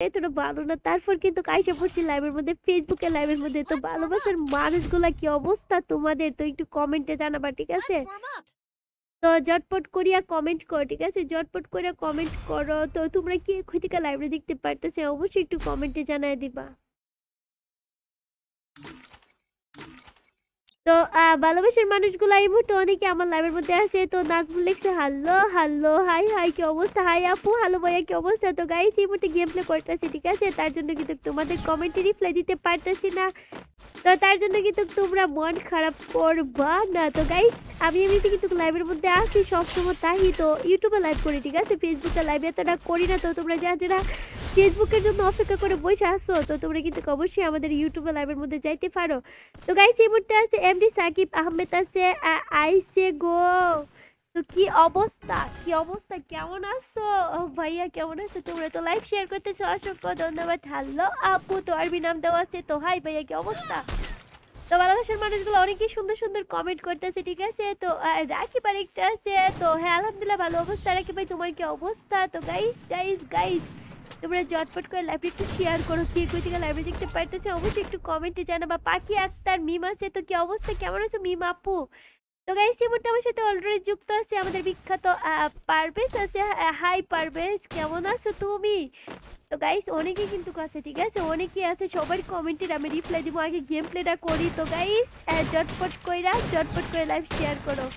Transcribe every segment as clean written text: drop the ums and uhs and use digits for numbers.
এতটা ভালো না, তারপর কিন্তু আইসা পড়ছি লাইভের মধ্যে, ফেসবুকে লাইভের মধ্যে। তো ভালোবাসার মানুষগুলা কি অবস্থা তোমাদের, তো একটু কমেন্টে জানাবা, ঠিক আছে? তো ঝটপট করিয়া কমেন্ট করো, ঠিক আছে? ঝটপট করে কমেন্ট করো। তো তোমরা কি ক্ষতিকা লাইভে দেখতে পারতেছে, অবশ্যই একটু কমেন্টে জানাই দিবা। তো ভালোবাসার মানুষগুলো এই মুহূর্তে অনেকে আমার লাইভের মধ্যে আছে। তো নাজমুল লিখছে হ্যালো হ্যালো, হাই হাই, কি অবস্থা? হাই আপু, হ্যালো ভাইয়া, কি অবস্থা? তো গাইস এই মুহূর্তে গেম প্লে করতেছি, ঠিক আছে? তার জন্য কিন্তু তোমাদের কমেন্টে রিপ্লাই দিতে পারতেছি না। তো তার জন্য কিন্তু তোমরা মন খারাপ করবা না। তো গাইস আমি এমনিতে কিন্তু লাইভের মধ্যে আছি সবসময়, তাই তো ইউটিউবে লাইভ করি, ঠিক আছে? ফেসবুকে লাইভ এতটা করি না। তো তোমরা যারা ফেসবুকের জন্য অপেক্ষা করে বসে আসো, তো তোমরা কিন্তু অবশ্যই আমাদের ইউটিউবে লাইভের মধ্যে যাইতে পারো। তো গাইস এই মুহূর্তে আছে এমডি সাকিব আহমেদ আছে, আইসে গো। তো কি অবস্থা, কি অবস্থা, কেমন আছো ভাইয়া, কেমন আছো? তোমরা তো লাইভ শেয়ার করতেছো, অসংখ্য ধন্যবাদ। হ্যালো আপু, তো আরবি নাম দেওয়া আছে। তো হাই ভাইয়া, কি অবস্থা? তো ভালোবাসার মানুষগুলো অনেকেই সুন্দর সুন্দর কমেন্ট করতেছে, ঠিক আছে? তো রাখি আরেকটা আছে। তো হ্যাঁ আলহামদুলিল্লাহ ভালো অবস্থা। রাখি ভাই তোমার কি অবস্থা? তো গাইস গাইস গাইস তোমরা ঝটপট করে লাইভটা একটু শেয়ার করো। কে কই থেকে লাইভে দেখতে পাইতেছে অবশ্যই একটু কমেন্টে জানাবা। পাখি আক্তার মিম আছে, তো কি অবস্থা, কেমন আছো মিম আপু? তো গাইস এই মুহূর্তে আমার সাথে অলরেডি যুক্ত আছে আমাদের বিখ্যাত পারভেজ আছে। হাই পারভেজ, কেমন আছো তুমি? তো গাইস অনেকেই কিন্তু আছে, ঠিক আছে? অনেকেই আছে, সবার কমেন্টের আমি রিপ্লাই দিব। আগে গেম প্লেটা করি। তো গাইস ঝটপট করে লাইভ শেয়ার করো।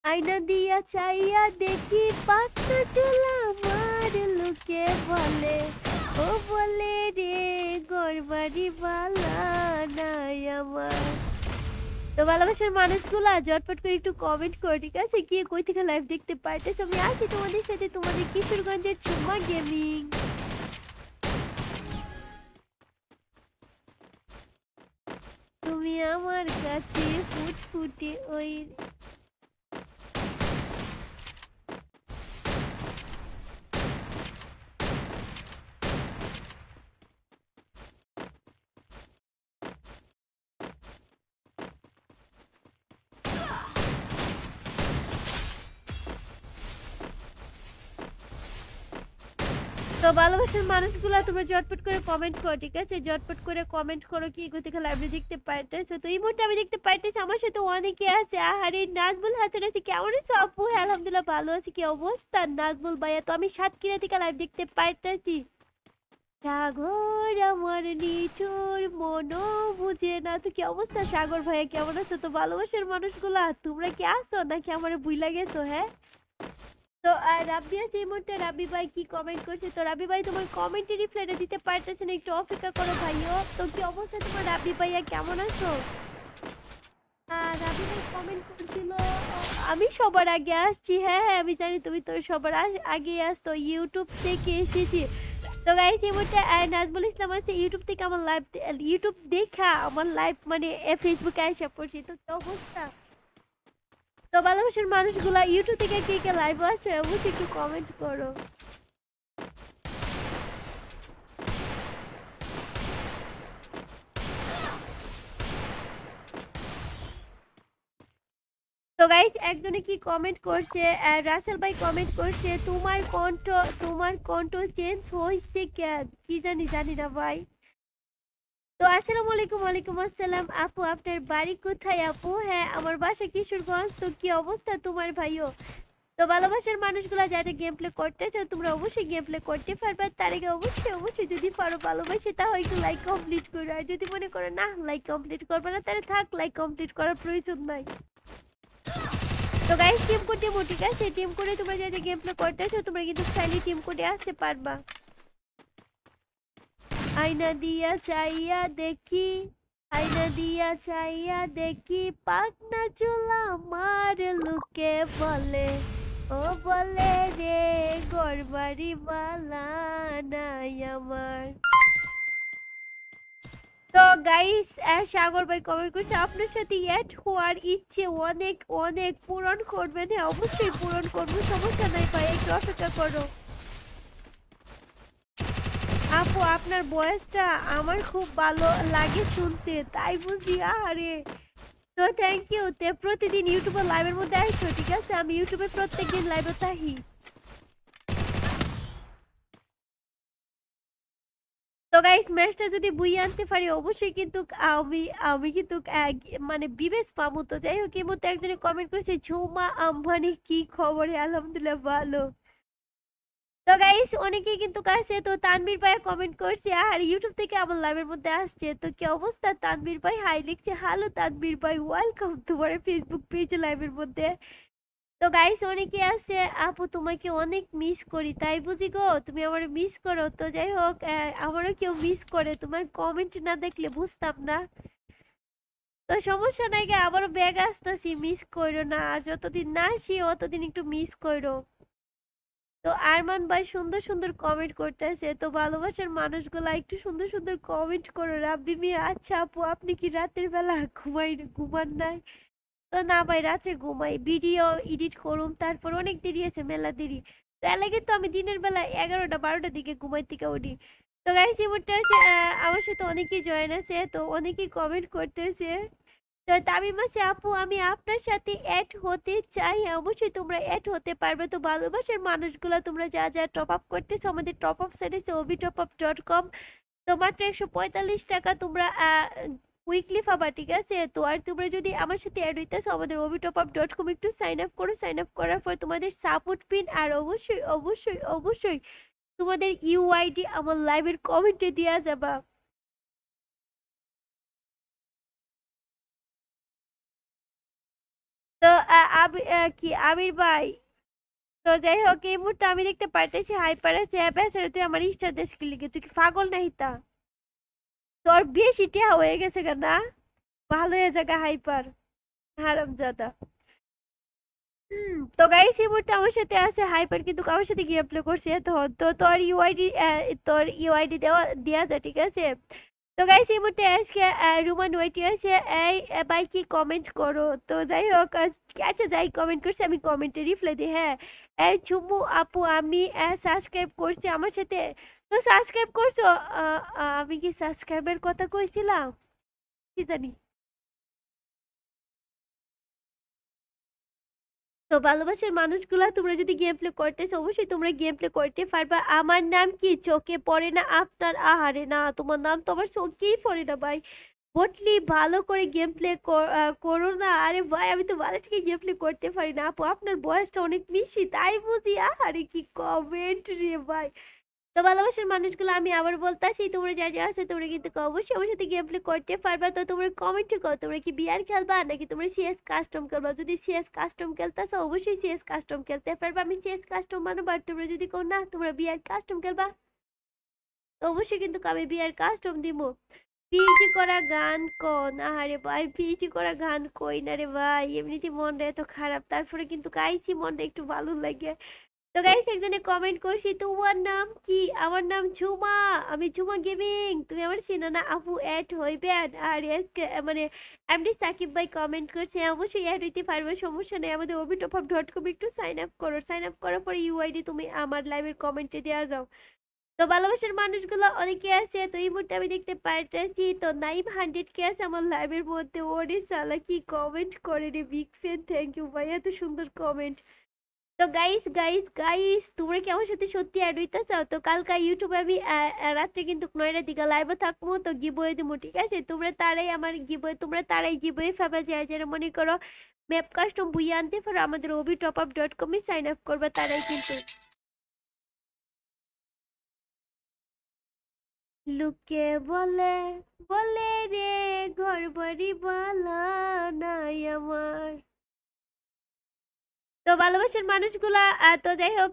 আয়না দিয়া চাইয়া দেখি পাখনা চোলা আমার লোকে বলে, ও বলে রে গরবারি বালা নাই আমার। তো ভালোবাসার মানুষগুলা ঝটপট করে একটু কমেন্ট করো, ঠিক আছে? কি কই থেকে লাইভ দেখতে পারতেছো? আমি আছি তোমাদের সাথে, তোমাদের কিশোরগঞ্জের ঝুমা গেমিং। তুমি আমার কাছে ফুটফুটে ওই। তো ভালোবাসার মানুষগুলা তোমরা ঝটপট করে কমেন্ট করো, ঠিক আছে? ঝটপট করে কমেন্ট করো কি কোথেকে লাইভে দেখতে পাইতেছো। তো এই মুহূর্তে আমি দেখতে পাইতেছি আমার সাথে অনেকে আছে। আহারে নাজমুল হাসান আছে, কেমন আছো আপু? হ্যাঁ আলহামদুলিল্লাহ ভালো আছি। কি অবস্থা নাজমুল ভাইয়া? তো আমি সাতক্ষীরা থেকে লাইভ দেখতে পাইতেছি। সাগর আমার নিঠুর মনো বুঝে না। তো কি অবস্থা সাগর ভাইয়া, কেমন আছো? তো ভালোবাসার মানুষগুলা তোমরা কি আছো নাকি আমার ভুইলা গেছো? হ্যাঁ তো রাব্বি আছে এই মুহূর্তে। রাব্বি ভাই কি কমেন্ট করছে? তো রাব্বি ভাই তোমার কমেন্টে রিপ্লাইটা দিতে পারতেছে না, একটু অপেক্ষা করো ভাইও। তো কি অবস্থা তোমার রাব্বি ভাইয়া, কেমন আছো? রাব্বি ভাই কমেন্ট করছিল আমি সবার আগে আসছি। হ্যাঁ হ্যাঁ আমি জানি তুমি তো সবার আগে আসতো, ইউটিউব থেকে এসেছি। তো গাইস এই মুহূর্তে নাজমুল ইসলাম আছে ইউটিউব থেকে আমার লাইভ, ইউটিউব দেখা আমার লাইভ মানে ফেসবুকে এসে পড়ছি। তো কি অবস্থা? তো ভালোবাসার মানুষগুলা ইউটিউব থেকে কে কে লাইভ আসছে অবশ্যই একটু কমেন্ট করো। তো গাইস একজনে কি কমেন্ট করছে, রাসেল ভাই কমেন্ট করছে তোমার কণ্ঠ চেঞ্জ হইছে কেন কি জানি না ভাই। তো আসসালামু আলাইকুম। ওয়ালাইকুম আসসালাম আপু, আপনার বাড়ি কোথায় আপু? হ্যাঁ আমার বাসা কিশোরগঞ্জ। তো কি অবস্থা তোমার ভাইও? তো ভালোবাসার মানুষগুলা যারা গেম প্লে করতে চাও তোমরা অবশ্যই গেম প্লে করতে পারবে। তার আগে অবশ্যই যদি পারো ভালোবাসে তাহলে একটু লাইক কমপ্লিট করো। আর যদি মনে করো না লাইক কমপ্লিট করবে না তাহলে থাক, লাইক কমপ্লিট করার প্রয়োজন নাই। তো গাইস টিম কোড দেবো, ঠিক আছে? টিম কোডে তোমরা যারা গেম প্লে করতেছো তোমরা কিন্তু চাইলে টিম কোডে আসতে পারবা। আয়না দিয়া চাইয়া দেখি, আয়না দিয়া চাইয়া দেখি পাখনা চুলা মার লোকে বলে, ও বলে রে গরবারি বালা নাই আমার। তো গাইস সাগর ভাই কমেন্ট করছে আপনার সাথে অ্যাড হওয়ার ইচ্ছে অনেক অনেক, পূরণ করবেন? হ্যাঁ অবশ্যই পূরণ করবো, সমস্যা নাই ভাই, একটু অপেক্ষা করো। আপু আপনার বয়সটা আমার খুব ভালো লাগে শুনতে, তাই বুঝি। আরে তো থ্যাংক ইউ। তে প্রতিদিন ইউটিউবে লাইভের মধ্যে আসছো, ঠিক আছে? আমি ইউটিউবে প্রত্যেকদিন লাইভে থাকি। গাইস ম্যাচটা যদি বুইয়ে আনতে পারি অবশ্যই কিন্তু আমি আমি কিন্তু মানে বিবেচ পাবো। তো যাই হোক, এই মধ্যে একজনে কমেন্ট করেছে ঝুমা আম্বানি কি খবরে, আলহামদুলিল্লাহ ভালো। তো গাইস অনেকেই কিন্তু কাছে, তো তানভীর ভাই কমেন্ট করছে আর ইউটিউব থেকে আমার লাইভের মধ্যে আসছে। তো কি অবস্থা তানভীর ভাই, হাই লিখছে, হ্যালো তানভীর ভাই, ওয়েলকাম তোমার ফেসবুক পেজ লাইভের মধ্যে। তো গাইস অনেকে আছে আপু তোমাকে অনেক মিস করি, তাই বুঝি গো তুমি আমার মিস করো। তো যাই হোক আমারও কেউ মিস করে, তোমার কমেন্ট না দেখলে বুঝতাম না। তো সমস্যা নাই গে, আবারও ব্যাগ আসতেছি, মিস করো না, আর যতদিন না আসি অতদিন একটু মিস করো। তো আরমান ভাই সুন্দর সুন্দর কমেন্ট করতেছে, তো ভালোবাসার মানুষগুলা একটু সুন্দর সুন্দর কমেন্ট করো। রাব্বি মিয়া আচ্ছা আপু আপনি কি রাতের বেলা ঘুমান নাই? তো না ভাই রাতে ঘুমাই, ভিডিও এডিট করুম, তারপর অনেক দেরি আছে, মেলা দেরি। তো এর লাগে তো আমি দিনের বেলা 11টা 12টার দিকে ঘুমাই থেকে উঠি। তো গাইস এই মুহূর্তে আছে আমার সাথে অনেকেই জয়েন আছে, তো অনেকেই কমেন্ট করতেছে। তো তামিম আছে আপু আমি আপনার সাথে অ্যাড হতে চাই, হ্যাঁ, অবশ্যই তোমরা অ্যাড হতে পারবে। তো ভালোবাসার মানুষগুলো তোমরা যা যা টপ আপ করতেছো আমাদের টপ আপ সাইট আছে obtopup.com। তো মাত্র 145 টাকা তোমরা উইকলি পাবা, ঠিক আছে? তো আর তোমরা যদি আমার সাথে অ্যাড হইতেছো আমাদের obtopup.com একটু সাইন আপ করো, সাইন আপ করার পর তোমাদের সাপোর্ট পিন আর অবশ্যই অবশ্যই অবশ্যই তোমাদের ইউআইডি আমার লাইভের কমেন্টে দেওয়া যাবা। তো কি আমির ভাই, তো যাই হোক এই মুহূর্তে আমি দেখতে পারতেছি হাইপার আছে, বেচারা তুই আমার স্টার দেশ কি লিখে, তুই কি পাগল নাহি তা? তোর বেশি টিয়া হয়ে গেছে কেন না? ভালো হয়ে জায়গা হাইপার, হারামজাদা। তো গাইস এই মুহূর্তে আমার সাথে আছে হাইপার, কিন্তু আমার সাথে গিয়ে প্লে করছে তখন। তো তোর ইউআইডি দেওয়া দেওয়া যায়, ঠিক আছে? তো গাইস এই মুহূর্তে আজকে রুমান ওয়েটি আছে, এই ভাই কি কমেন্ট করো। তো যাই হোক আচ্ছা যাই কমেন্ট করছে আমি কমেন্টে রিপ্লাই দিই, হ্যাঁ। এই চুমু আপু আমি সাবস্ক্রাইব করছি আমার সাথে। তো সাবস্ক্রাইব করছো? আমি কি সাবস্ক্রাইবের কথা কইছিলাম কি জানি। তো ভালোবাসার মানুষগুলা তোমরা যদি গেম প্লে করতেছো অবশ্যই তোমরা গেম প্লে করতে পারবা। আমার নাম কি চোখে পড়ে না আপনার? আহারে না, তোমার নাম তো আমার চোখেই পড়ে না ভাই। বটলি ভালো করে গেম প্লে করো না। আরে ভাই আমি তো ভালো থেকে গেম প্লে করতে পারি না আপু, আপনার বয়সটা অনেক বেশি তাই বুঝি। আরে কি কমেন্ট রে ভাই। তো ভালোবাসার মানুষগুলো আমি আবার বলতাছি তোমরা যা যা আছে তোমরা কিন্তু অবশ্যই আমার সাথে গেম প্লে করতে পারবা। তো তোমরা কমেন্ট করো তোমরা কি বিআর খেলবা নাকি তোমরা সিএস কাস্টম খেলবা। যদি সিএস কাস্টম খেলতেছো অবশ্যই সিএস কাস্টম খেলতে পারবা, আমি সিএস কাস্টম বানাবো। আর তোমরা যদি কো না তোমরা বিআর কাস্টম খেলবা তো অবশ্যই কিন্তু আমি বিআর কাস্টম দিব। পিএইচডি করা গান কোন? আরে ভাই পিএইচডি করা গান কই না রে ভাই, এমনিতে মনটা এত খারাপ, তারপরে কিন্তু গাইছি মনটা একটু ভালো লাগে। তো গাইস একজনে কমেন্ট করছি তোমার নাম কি? আমার নাম ঝুমা, আমি ঝুমা গেমিং, তুমি আমার চিনো না আপু অ্যাড হইবেন? আর আজকে মানে এমডি সাকিব ভাই কমেন্ট করছে অবশ্যই অ্যাড হইতে পারবে, সমস্যা নেই। আমাদের obtopop.com একটু সাইন আপ করো, সাইন আপ করার পরে ইউআইডি তুমি আমার লাইভের কমেন্টে দেওয়া যাও। তো ভালোবাসার মানুষগুলো অনেকে আছে, তো এই মুহূর্তে আমি দেখতে পাইতেছি তো নাইম 100K আছে আমার লাইভের মধ্যে। ওরে সালা কি কমেন্ট করে রে, বিগ ফ্যান, থ্যাংক ইউ ভাই এত সুন্দর কমেন্ট। তো গাইস গাইস গাইস তোমরা কি আমার সাথে সত্যি অ্যাড হইতে চাও? তো কালকে ইউটিউবে আমি রাত্রে কিন্তু 9টার দিকে লাইভে থাকবো, তো গিভওয়ে দেবো, ঠিক আছে? তোমরা তারাই আমার গিভওয়ে, তোমরা তারাই গিভওয়ে পাবে যায় যারা মনে করো ম্যাপ কাস্টম বুইয়ে আনতে পারো আমাদের obtopup.com এ সাইন আপ করবে তারাই কিন্তু। লোকে বলে বলে রে ঘর বাড়ি বালা নাই আমার। তো ভালোবাসার মানুষগুলা তো যাই হোক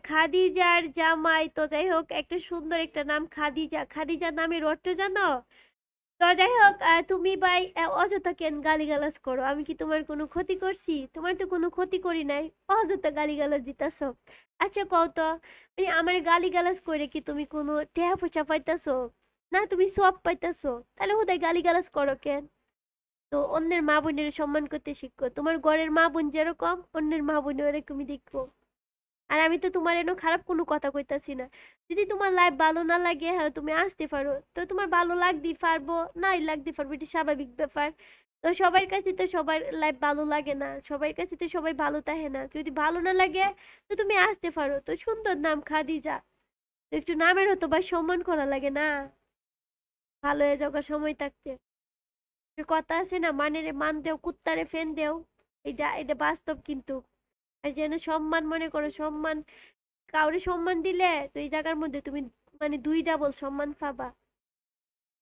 খাদিজার জামাই, তো যাই হোক একটা সুন্দর একটা নাম খাদিজা, খাদিজা নামের অর্থ জানো? তো যাই হোক তুমি ভাই অযথা কেন গালিগালাজ করো? আমি কি তোমার কোনো ক্ষতি করছি? তোমার তো কোনো ক্ষতি করি নাই, অযথা গালিগালাজ দিতেছো। আচ্ছা কও তো মানে আমার গালিগালাজ করে কি তুমি কোনো টেহা পয়সা পাইতেছো? না তুমি সব পাইতেছো, তাহলে হুদাই গালিগালাজ করো কেন? তো অন্যের মা বোনের সম্মান করতে শিখো, তোমার ঘরের মা বোন যেরকম অন্যের মা বোন ওরকমই দেখো। আর আমি তো তোমার এনো খারাপ কোনো কথা কইতাছি না। যদি তোমার লাইফ ভালো না লাগে হ্যাঁ তুমি আসতে পারো, তো তোমার ভালো লাগতেই পারবো, নাই লাগতে পারবো, এটা স্বাভাবিক ব্যাপার। তো সবার কাছে তো সবার লাইফ ভালো লাগে না, সবার কাছে তো সবাই ভালো থাকে না। যদি ভালো না লাগে তো তুমি আসতে পারো। তো সুন্দর নাম খাদিজা, তো একটু নামেরও তো বা সম্মান করা লাগে না? ভালো হয়ে যাওয়ার সময় থাকতে। কথা আছে না, মানে রে মান দেও কুত্তারে ফেন দেও। এটা বাস্তব কিন্তু। আর যেন সম্মান, মনে করো সম্মান, কাউরে সম্মান দিলে তো এই জায়গার মধ্যে তুমি মানে 2 ডাবল সম্মান পাবা।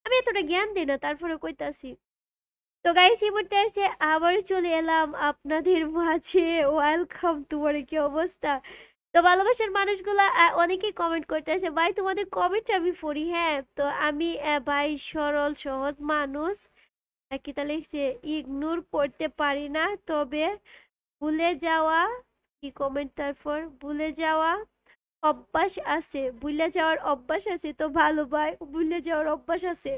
আমি এতটা জ্ঞান দিই না, তারপরে কইতাছি। তো গাইস এই মুহূর্তে এসে আবার চলে এলাম আপনাদের মাঝে। ওয়েলকাম। তোমার কি অবস্থা? তো ভালোবাসার মানুষগুলা অনেকেই কমেন্ট করতেছে, ভাই তোমাদের কমেন্ট আমি পড়ি। হ্যাঁ, তো আমি ভাই সরল সহজ মানুষ, কি তা লিখছে, ইগনোর করতে পারি না, তবে ভুলে যাওয়া, কি কমেন্ট তারপর, ভুলে যাওয়া অভ্যাস আছে, ভুলে যাওয়ার অভ্যাস আছে। তো ভালো ভাই, ভুলে যাওয়ার অভ্যাস আছে।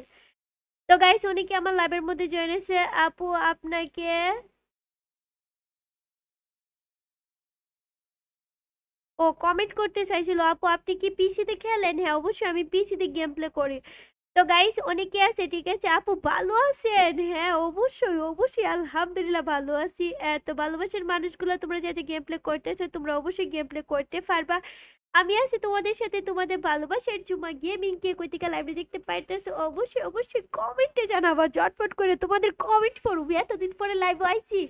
তো গাইস উনি কি আমার লাইভের মধ্যে জয়েন হয়েছে? আপু আপনাকে, ও কমেন্ট করতে চাইছিল, আপু আপনি কি পিসিতে খেলেন? হ্যাঁ অবশ্যই আমি পিসিতে গেম প্লে করি। তো গাইস অনেকে আছে, ঠিক আছে আপু ভালো আছেন? হ্যাঁ অবশ্যই অবশ্যই আলহামদুলিল্লাহ ভালো আছি। তো ভালোবাসার মানুষগুলো তোমরা যে গেম প্লে করতেছো তোমরা অবশ্যই গেম প্লে করতে পারবা। আমি আছি তোমাদের সাথে, তোমাদের ভালোবাসার জুমা গেমিং। কে কই থেকে লাইভে দেখতে পাইতেছো অবশ্যই অবশ্যই কমেন্টে জানাবা, ঝটপট করে তোমাদের কমেন্ট পড়বি। এতদিন পরে লাইভে আইছি,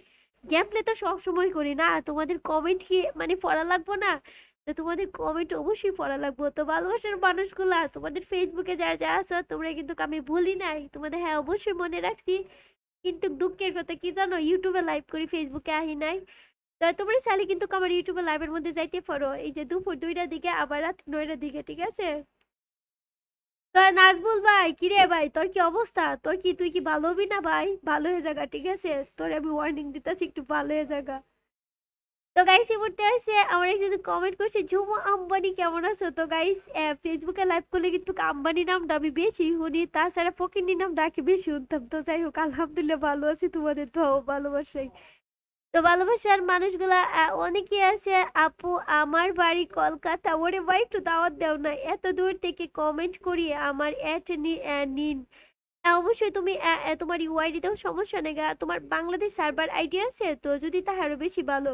গেম প্লে তো সব সময় করি না, তোমাদের কমেন্ট কি মানে পড়া লাগবো না? তো তোমাদের কমেন্ট অবশ্যই পড়া লাগবো। তো ভালোবাসার মানুষগুলা তোমাদের ফেসবুকে যারা যারা আছো তোমরা কিন্তু আমি ভুলি নাই তোমাদের, হ্যাঁ অবশ্যই মনে রাখছি। কিন্তু দুঃখের কথা কি জানো, ইউটিউবে লাইভ করি, ফেসবুকে আহি নাই। তো তোমরা চাইলে কিন্তু আমার ইউটিউবে লাইভের মধ্যে যাইতে পারো, এই যে দুপুর 2টার দিকে আবার রাত 9টার দিকে, ঠিক আছে? তো নাজবুল ভাই, কি রে ভাই, তোর কি অবস্থা? তোর কি, তুই কি ভালো হবি না ভাই? ভালো হয়ে যাগা, ঠিক আছে? তোর আমি ওয়ার্নিং দিতেছি, একটু ভালো হয়ে যাগা। তো গাইস এই মুহূর্তে আছে আমার একজন কমেন্ট করছে, ঝুমু আম্বানি কেমন আছো? তো গাইস ফেসবুকে লাইভ করলে কিন্তু আম্বানি নামটা আমি বেশি শুনি, তাছাড়া ফকিন্নি নামটা কি বেশি শুনতাম। তো যাই হোক আলহামদুলিল্লাহ ভালো আছি, তোমাদের তো ভালোবাসাই। তো ভালোবাসার মানুষগুলা অনেকে আছে, আপু আমার বাড়ি কলকাতা। ওরে ভাই একটু দাওয়াত দাও না, এত দূর থেকে কমেন্ট করি আমার অ্যাড নিন। অবশ্যই তুমি তোমার ইউআইডি তেও সমস্যা নেই গা, তোমার বাংলাদেশ সার্ভার আইডি আছে তো, যদি তাহারও বেশি ভালো।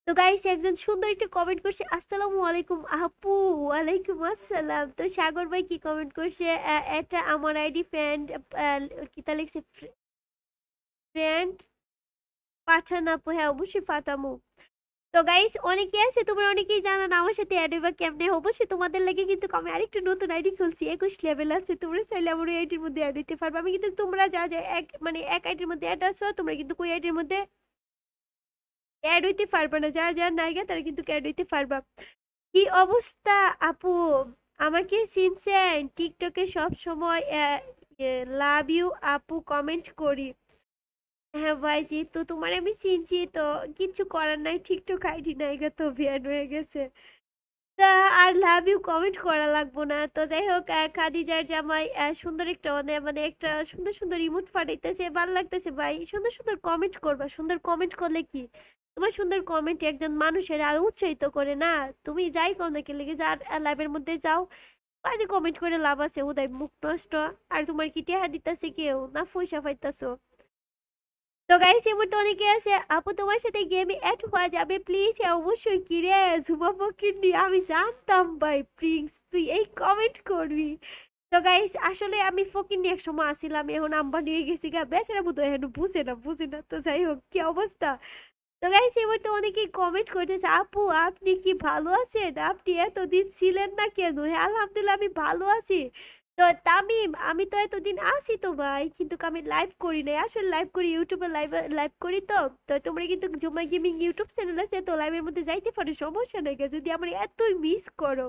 তো গাইস একজন সুন্দর একটা কমেন্ট করছে, আসসালামু আলাইকুম আপু। ওয়ালাইকুম আসসালাম। তো সাগর ভাই কি কমেন্ট করছে, এটা আমার আইডি ফ্রেন্ড, কি তা লিখছে, ফ্রেন্ড পাঠান আপু। হ্যাঁ অবশ্যই পাঠামু। তো গাইস অনেকে আছে, তোমরা অনেকেই জানো না আমার সাথে অ্যাড হইবা কেমনে। অবশ্যই তোমাদের লাগে কিন্তু আমি আরেকটা নতুন আইডি খুলছি, 21 লেভেল আছে, তোমরা চাইলে আমার ওই আইডির মধ্যে অ্যাড হইতে পারবে। আমি কিন্তু তোমরা যা যা এক মানে এক আইডির মধ্যে অ্যাড আছো তোমরা কিন্তু ওই আইডির মধ্যে অ্যাড হইতে পারবে না, যারা যারা নায়িকা তারা কিন্তু অ্যাড হইতে পারবা। কি অবস্থা আপু, আমাকে চিনছেন? টিকটকে সব সময় লাভ ইউ আপু কমেন্ট করি। হ্যাঁ ভাইজি, তো তোমার আমি চিনছি তো, কিছু করার নাই, টিকটক আইডি নাইগা তো ব্যান হয়ে গেছে। তা আর লাভ ইউ কমেন্ট করা লাগবো না। তো যাই হোক খাদিজার জামাই সুন্দর একটা মানে মানে একটা সুন্দর সুন্দর ইমোট পাঠাইতেছে, ভালো লাগতেছে ভাই। সুন্দর সুন্দর কমেন্ট করবা, সুন্দর কমেন্ট করলে কি তোমার সুন্দর কমেন্ট একজন মানুষের আরো উৎসাহিত করে না? তুমি যাই করো না, কে লেগে যার লাইভের মধ্যে যাও, বাজে কমেন্ট করে লাভ আছে? উদয় মুখ নষ্ট। আর তোমার কি টেহা দিতেছে কেউ না পয়সা পাইতাছো? তো গাইস এই মুহূর্তে অনেকে আছে, আপু তোমার সাথে গেমে অ্যাড হওয়া যাবে প্লিজ? হ্যাঁ অবশ্যই। কি রে ঝুমা ফকিন্নি, আমি জানতাম ভাই প্রিন্স তুই এই কমেন্ট করবি। তো গাইস আসলে আমি ফকিন্নি এক সময় আসিলাম, এখন আম্বানি হয়ে গেছি গা, বেচারা বুঝো এখন বুঝে না বুঝে না। তো যাই হোক কি অবস্থা। তো গাইস এই মুহূর্তে অনেকেই কমেন্ট করতেছে, আপু আপনি কি ভালো আছেন? আপনি এতদিন ছিলেন না কেন? হ্যাঁ আলহামদুলিল্লাহ আমি ভালো আছি। তো তামিম, আমি তো এতদিন আছি তো ভাই, কিন্তু আমি লাইভ করি নাই। আসলে লাইভ করি ইউটিউবে, লাইভ লাইভ করি তো। তো তোমরা কিন্তু জুমাই গেমিং ইউটিউব চ্যানেল আছে, তো লাইভের মধ্যে যাইতে পারো, সমস্যা নাই যদি আমার এতই মিস করো।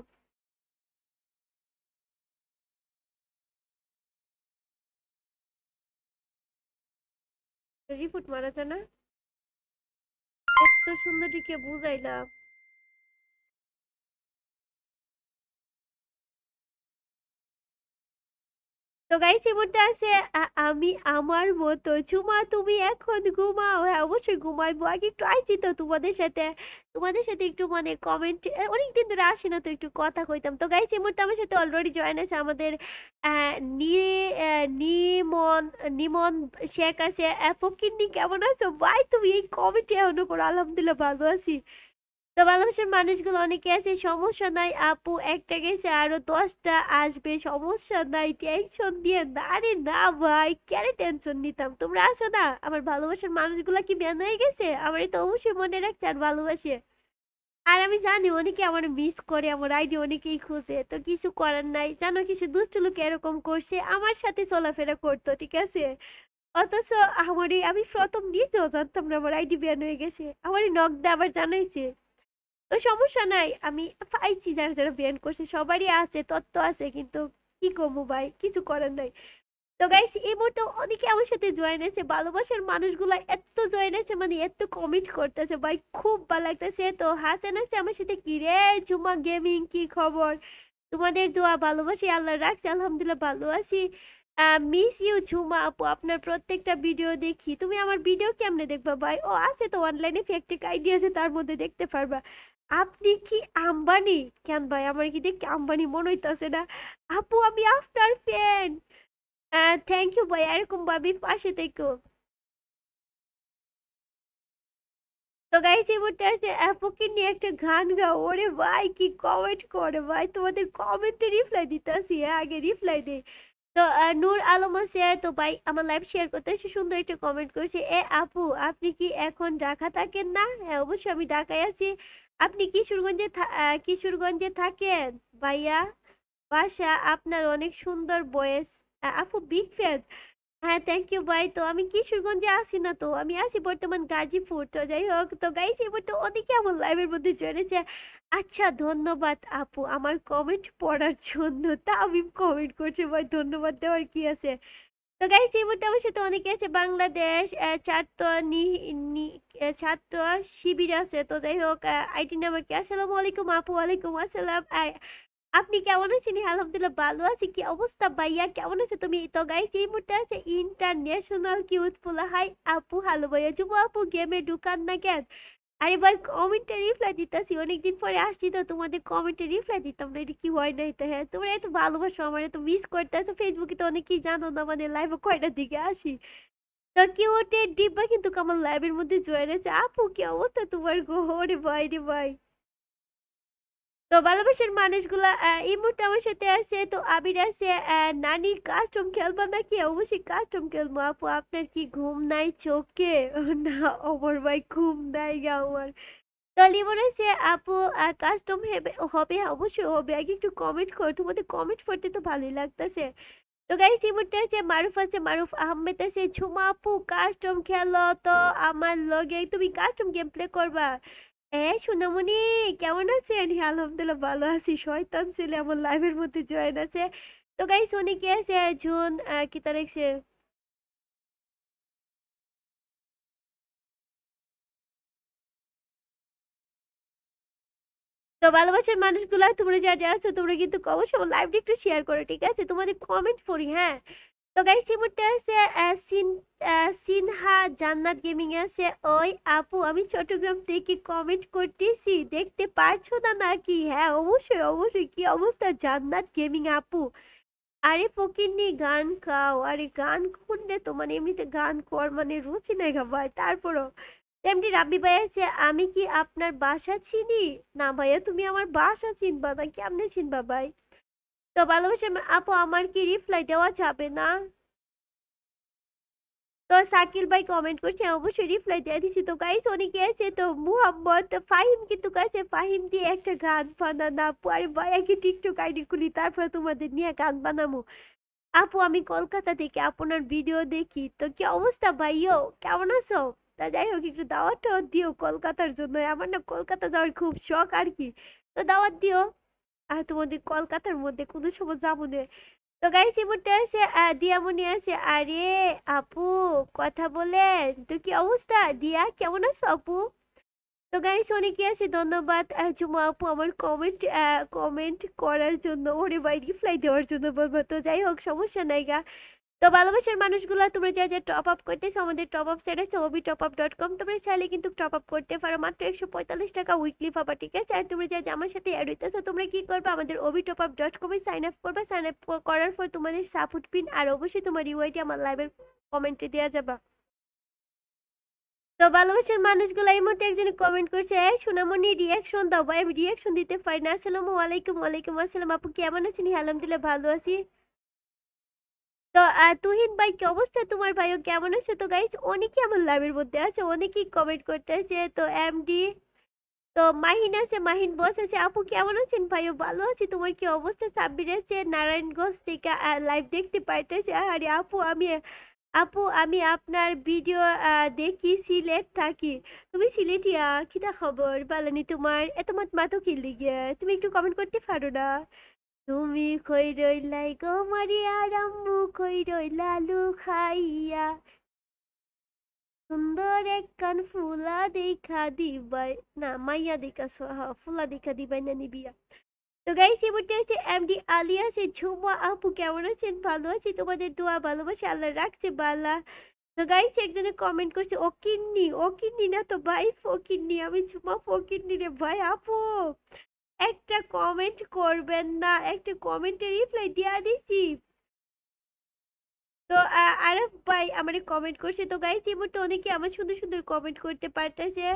রিপোর্ট মারা যায় না? এত সুন্দরীকে বুঝাইলাম। তো গাইস এই মুহূর্তে আছে আমি আমার মতো ঝুমা, তুমি এখন ঘুমাও? হ্যাঁ অবশ্যই ঘুমাইবো, আগে একটু আইছি তো তোমাদের সাথে একটু মানে কমেন্ট, অনেকদিন ধরে আসি না, তো একটু কথা কইতাম। তো গাইস এই মুহূর্তে আমার সাথে অলরেডি জয়েন আছে আমাদের নি নিমন নিমন শেখ আছে। ফকিন্নি কেমন আছো ভাই? তুমি এই কমেন্টে এখনো করো? আলহামদুলিল্লাহ ভালো আছি। তো ভালোবাসার মানুষগুলো অনেকে আছে, সমস্যা নাই আপু, একটা গেছে আরো 10টা আসবে, সমস্যা নাই, টেনশন দিয়ে না। আরে না ভাই, কেন টেনশন নিতাম, তোমরা আসো না। আমার ভালোবাসার মানুষগুলা কি বেন হয়ে গেছে, আমার তো অবশ্যই মনে রাখছে আর ভালোবাসে। আর আমি জানি অনেকে আমার মিস করে, আমার আইডি অনেকেই খুঁজে, তো কিছু করার নাই, জানো কিছু দুষ্ট লোক এরকম করছে, আমার সাথে চলাফেরা করতো, ঠিক আছে। অথচ আমি প্রথম নিজেও জানতাম না আমার আইডি ব্যান হয়ে গেছে, আমার নক দিয়ে আবার জানাইছে। তো সমস্যা নাই, আমি পাইছি যারা যারা ব্যান করছে, সবারই আছে, তথ্য আছে, কিন্তু কি করবো ভাই, কিছু করার নাই। তো গাইস এই মুহূর্তে অনেকে আমার সাথে জয়েন আছে, ভালোবাসার মানুষগুলা এত জয়েন আছে, মানে এত কমেন্ট করতেছে ভাই, খুব ভালো লাগতেছে। তো হাসান আছে আমার সাথে, কি রে ঝুমা গেমিং, কি খবর? তোমাদের দোয়া ভালোবাসি, আল্লাহ রাখছে, আলহামদুলিল্লাহ ভালো আছি। মিস ইউ ঝুমা আপু, আপনার প্রত্যেকটা ভিডিও দেখি। তুমি আমার ভিডিও কেমনে দেখবা ভাই? ও আছে তো অনলাইনে ফ্যাক্টিক আইডি আছে, তার মধ্যে দেখতে পারবা। আপনি কি আম্বানি? কেন ভাই, আমার কি দেখে আম্বানি মনে হইতাছে না? আপু আমি আপনার ফ্যান। থ্যাংক ইউ ভাই, এরকম ভাবি পাশে থেকো। তো গাইস এই মুহূর্তে আছে আপুকে নিয়ে একটা গান গাও। ওরে ভাই কি কমেন্ট করে ভাই, তোমাদের কমেন্টে রিপ্লাই দিতেছি, আগে রিপ্লাই দেই। তো নূর আলম আছে, তো ভাই আমার লাইভ শেয়ার করতে এসে সুন্দর একটা কমেন্ট করেছে, এ আপু আপনি কি এখন ঢাকা থাকেন না? হ্যাঁ অবশ্যই আমি ঢাকায় আছি। আপনি কিশোরগঞ্জে থাকেন ভাইয়া? বাসা আপনার অনেক সুন্দর ভয়েস। আপু বিগ ফ্যান। হ্যাঁ থ্যাংক ইউ ভাই। তো আমি কিশোরগঞ্জে আছি না, তো আমি আছি বর্তমান গাজীপুর। তো যাই হোক, তো গাইছি এবার তো অনেকে আমার লাইভের মধ্যে জড়েছে। আচ্ছা ধন্যবাদ আপু আমার কমেন্ট পড়ার জন্য। তা আমি কমেন্ট করছি ভাই, ধন্যবাদ দেওয়ার কি আছে। তো গাইছি এই মুহূর্তে আমার সাথে অনেকে আছে, বাংলাদেশ ছাত্র ছাত্র শিবির আছে। তো যাই হোক, আইটি নাম্বার কি? আসসালামু আলাইকুম আপু। ওয়ালাইকুম আসসালাম। আপনি কেমন আছেন? আলহামদুলিল্লাহ ভালো আছি। কি অবস্থা ভাইয়া, কেমন আছো তুমি? তো গাইস এই মুহূর্তে আছে ইন্টারন্যাশনাল কিউট পোলা। হাই আপু, হ্যালো ভাইয়া। যুব আপু গেমে ঢুকান না কেন? আরে ভাই কমেন্টে রিপ্লাই দিতেছি, অনেকদিন পরে আসছি তো তোমাদের কমেন্টে রিপ্লাই দিতাম না, এটা কি হয় নাই? তো হ্যাঁ তোমরা এত ভালোবাসো আমার, এত মিস করতেছো। ফেসবুকে তো অনেকেই জানো না, মানে লাইভে কয়টার দিকে আসি। তো কিউটের ডিব্বা কিন্তু আমার লাইভের মধ্যে জয়েন আছে। আপু কি অবস্থা তোমার গো? ওরে ভাই রে ভাই। তো ভালোবাসার মানুষগুলা এই মুহূর্তে আমার সাথে আছে, তো আবির আছে। নানি কাস্টম খেলবা নাকি? অবশ্যই কাস্টম খেলবো আপু। আপনার কি ঘুম নাই চোখে? না অমর ভাই, ঘুম নাই গা আমার। তো লিমন আছে আপু, কাস্টম হবে হবে? অবশ্যই হবে, আগে একটু কমেন্ট করো, তোমাদের কমেন্ট পড়তে তো ভালোই লাগতেছে। তো গাইস এই মুহূর্তে আছে মারুফ, আছে মারুফ আহমেদ আছে। ঝুমা আপু কাস্টম খেলো তো আমার লগে, তুমি কাস্টম গেম প্লে করবা? সোনামণি কেমন আছেন? হ্যাঁ আলহামদুলিল্লাহ ভালো আছি। শয়তান ছেলে আমার লাইভের মধ্যে জয়েন আছে। তো গাইস অনেকে আছে, জুন কি তা লিখছে। তো ভালোবাসার মানুষগুলা তোমরা যা যা আছো, তোমরা কিন্তু অবশ্যই আমার লাইভটা একটু শেয়ার করো, ঠিক আছে? তোমাদের কমেন্ট পড়ি, হ্যাঁ। তো গাইস এই মুহূর্তে আছে সিনহা জান্নাত গেমিং আছে। ওই আপু আমি চট্টগ্রাম থেকে কমেন্ট করতেছি, দেখতে পারছো না নাকি? হ্যাঁ অবশ্যই অবশ্যই। কি অবস্থা জান্নাত গেমিং আপু? আরে ফকিন্নি গান গাও। আরে গান শুনলে তো মানে এমনিতে গান কর মানে রুচি নাই গা ভাই, তারপরও। এমনি রাব্বি ভাই আছে, আমি কি আপনার বাসা চিনি? না ভাইয়া, তুমি আমার বাসা চিনবা না, কেমনে চিনবা ভাই? তো ভালোবাসা আপু আমার কি রিপ্লাই দেওয়া যাবে না? তো শাকিল ভাই কমেন্ট করছে, অবশ্যই রিপ্লাই দিয়ে দিছি। তো গাইস অনেকে আছে, তো মুহাম্মদ ফাহিম কিন্তু কাছে, ফাহিম দিয়ে একটা গান বানানা আপু। আরে ভাই আগে টিকটক আইডি খুলি, তারপর তোমাদের নিয়ে গান বানাবো। আপু আমি কলকাতা থেকে আপনার ভিডিও দেখি। তো কি অবস্থা ভাইও, কেমন আছো? তা যাই হোক একটু দাওয়াতটাও দিও কলকাতার জন্য, আমার না কলকাতা যাওয়ার খুব শখ আর কি। তো দাওয়াত দিও, আর তোমাদের কলকাতার মধ্যে কোনো সময় যাবো না। তো গাইস এই মুহূর্তে আছে দিয়ামণি আছে। আরে আপু কথা বলেন তো, কি অবস্থা দিয়া, কেমন আছো আপু? তো গাইস অনেকে আছে, ধন্যবাদ ঝুমা আপু আমার কমেন্ট করার জন্য, ওরে ভাই রিপ্লাই দেওয়ার জন্য বলবো। তো যাই হোক সমস্যা নাই গা। তো ভালোবাসার মানুষগুলো তোমরা যা যা টপ আপ করতেছো, আমাদের টপ আপ সেট আছে obitopup.com, তোমরা চাইলে কিন্তু টপ আপ করতে পারো, মাত্র 145 টাকা উইকলি পাবা, ঠিক আছে? আর তোমরা যা যা আমার সাথে অ্যাড হইতেছো, তোমরা কি করবে, আমাদের obitopup.com এ সাইন আপ করবা। সাইন আপ করার পর তোমাদের সাপোর্ট পিন আর অবশ্যই তোমার ইউআইডি আমার লাইভের কমেন্টে দেওয়া যাবে। তো ভালোবাসার মানুষগুলো এই মুহূর্তে একজনে কমেন্ট করছে, এই সোনামণি রিয়াকশন দাও ভাই, আমি রিয়াকশন দিতে পারি না। আসসালামু আলাইকুম। ওয়ালাইকুম আসসালাম। আপু কেমন আছেন? হ্যাঁ, আলহামদুলিল্লাহ ভালো আছি। তো তুহিন ভাই কি অবস্থা তোমার? ভাইও কেমন আছে? তো গাইস অনেকেই আমার লাইভের মধ্যে আছে, অনেকেই কমেন্ট করতে আছে। তো এমডি, তো মাহিন আছে, মাহিন বস আছে। আপু কেমন আছেন? ভাইও ভালো আছি। তোমার কি অবস্থা? সাব্বির আছে নারায়ণগঞ্জ থেকে লাইভ দেখতে পাইতেছে। আরে আপু আমি আপনার ভিডিও দেখি, সিলেট থাকি। তুমি সিলেটিয়া? কিটা খবর বালানি তোমার? এত মত মাতো কি লিগে? তুমি একটু কমেন্ট করতে পারো না? তুমি কই রইলাই গো মারিয়া, আম্মু কই রইলা লুকাইয়া, সুন্দর একখান ফুলা দেখা দিবাই না, মাইয়া দেখা ফুলা দেখা দিবাই না নিবিয়া। তো গাইস এবারটা হচ্ছে এমডি আলিয়াস ঝুমা। আপু কেমন আছেন? ভালো আছি, তোমাদের দোয়া ভালোবাসা আল্লাহ রাখছে বালা। তো গাইস একজনে কমেন্ট করছে, ও কিন্নি, ও কিন্নি না তো ভাই, ফকিন্নি। আমি ঝুমা ফকিন্নি রে ভাই। আপু একটা কমেন্ট করবেন না? একটা কমেন্টে রিপ্লাই দিয়া দিছি। তো আরেফ ভাই আমারে কমেন্ট করছে। তো গাইস এই মুহূর্তে অনেকে আমার সুন্দর সুন্দর কমেন্ট করতে পারতেছে।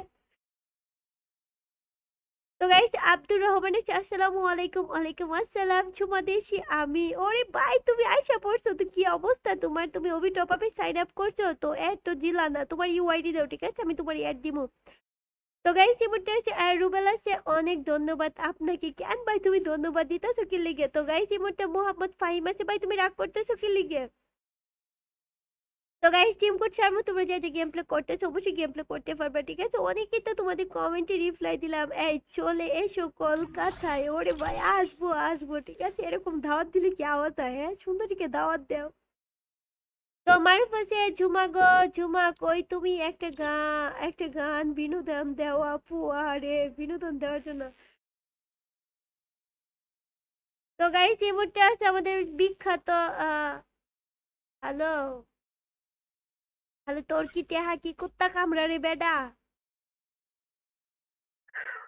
তো গাইস আব্দুর রহমান আছে, আসসালামু আলাইকুম। ওয়ালাইকুম আসসালাম। ঝুমা দেশি আমি। ওরে ভাই তুমি আইসা পড়ছো, তো কি অবস্থা তোমার? তুমি ওবি টপ আপে সাইন আপ করছো তো? এড তো দিলা না, তোমার ইউআইডি দাও, ঠিক আছে? আমি তোমার অ্যাড দিমু। তো গাইস এমনটা হচ্ছে রুবেল আছে, অনেক ধন্যবাদ আপনাকে। কেন ভাই তুমি ধন্যবাদ দিতেছো কি লিগে? তো গাইস এমনটা মোহাম্মদ ফাহিম আছে, ভাই তুমি রাগ করতেছো কি লিগে? তো গাইস টিম কোড শর্মা, তোমরা যে গেম প্লে করতেছো অবশ্যই গেম প্লে করতে পারবে, ঠিক আছে? অনেকেই তো তোমাদের কমেন্টে রিপ্লাই দিলাম, এই চলে এসো কলকাতায়। ওরে ভাই আসবো আসবো, ঠিক আছে? এরকম দাওয়াত দিলে কি আওয়াজ হয়? হ্যাঁ, সুন্দরীকে দাওয়াত দাও। তো মারুফ আছে, ঝুমা গো ঝুমা কই তুমি? একটা গান বিনোদন দাও আপু। আরে বিনোদন দেওয়ার জন্য। তো গাইস এই মুহূর্তে আছে আমাদের বিখ্যাত হ্যালো, হ্যালো তোর কি টেহা কি কুত্তা কামড়া রে বেডা?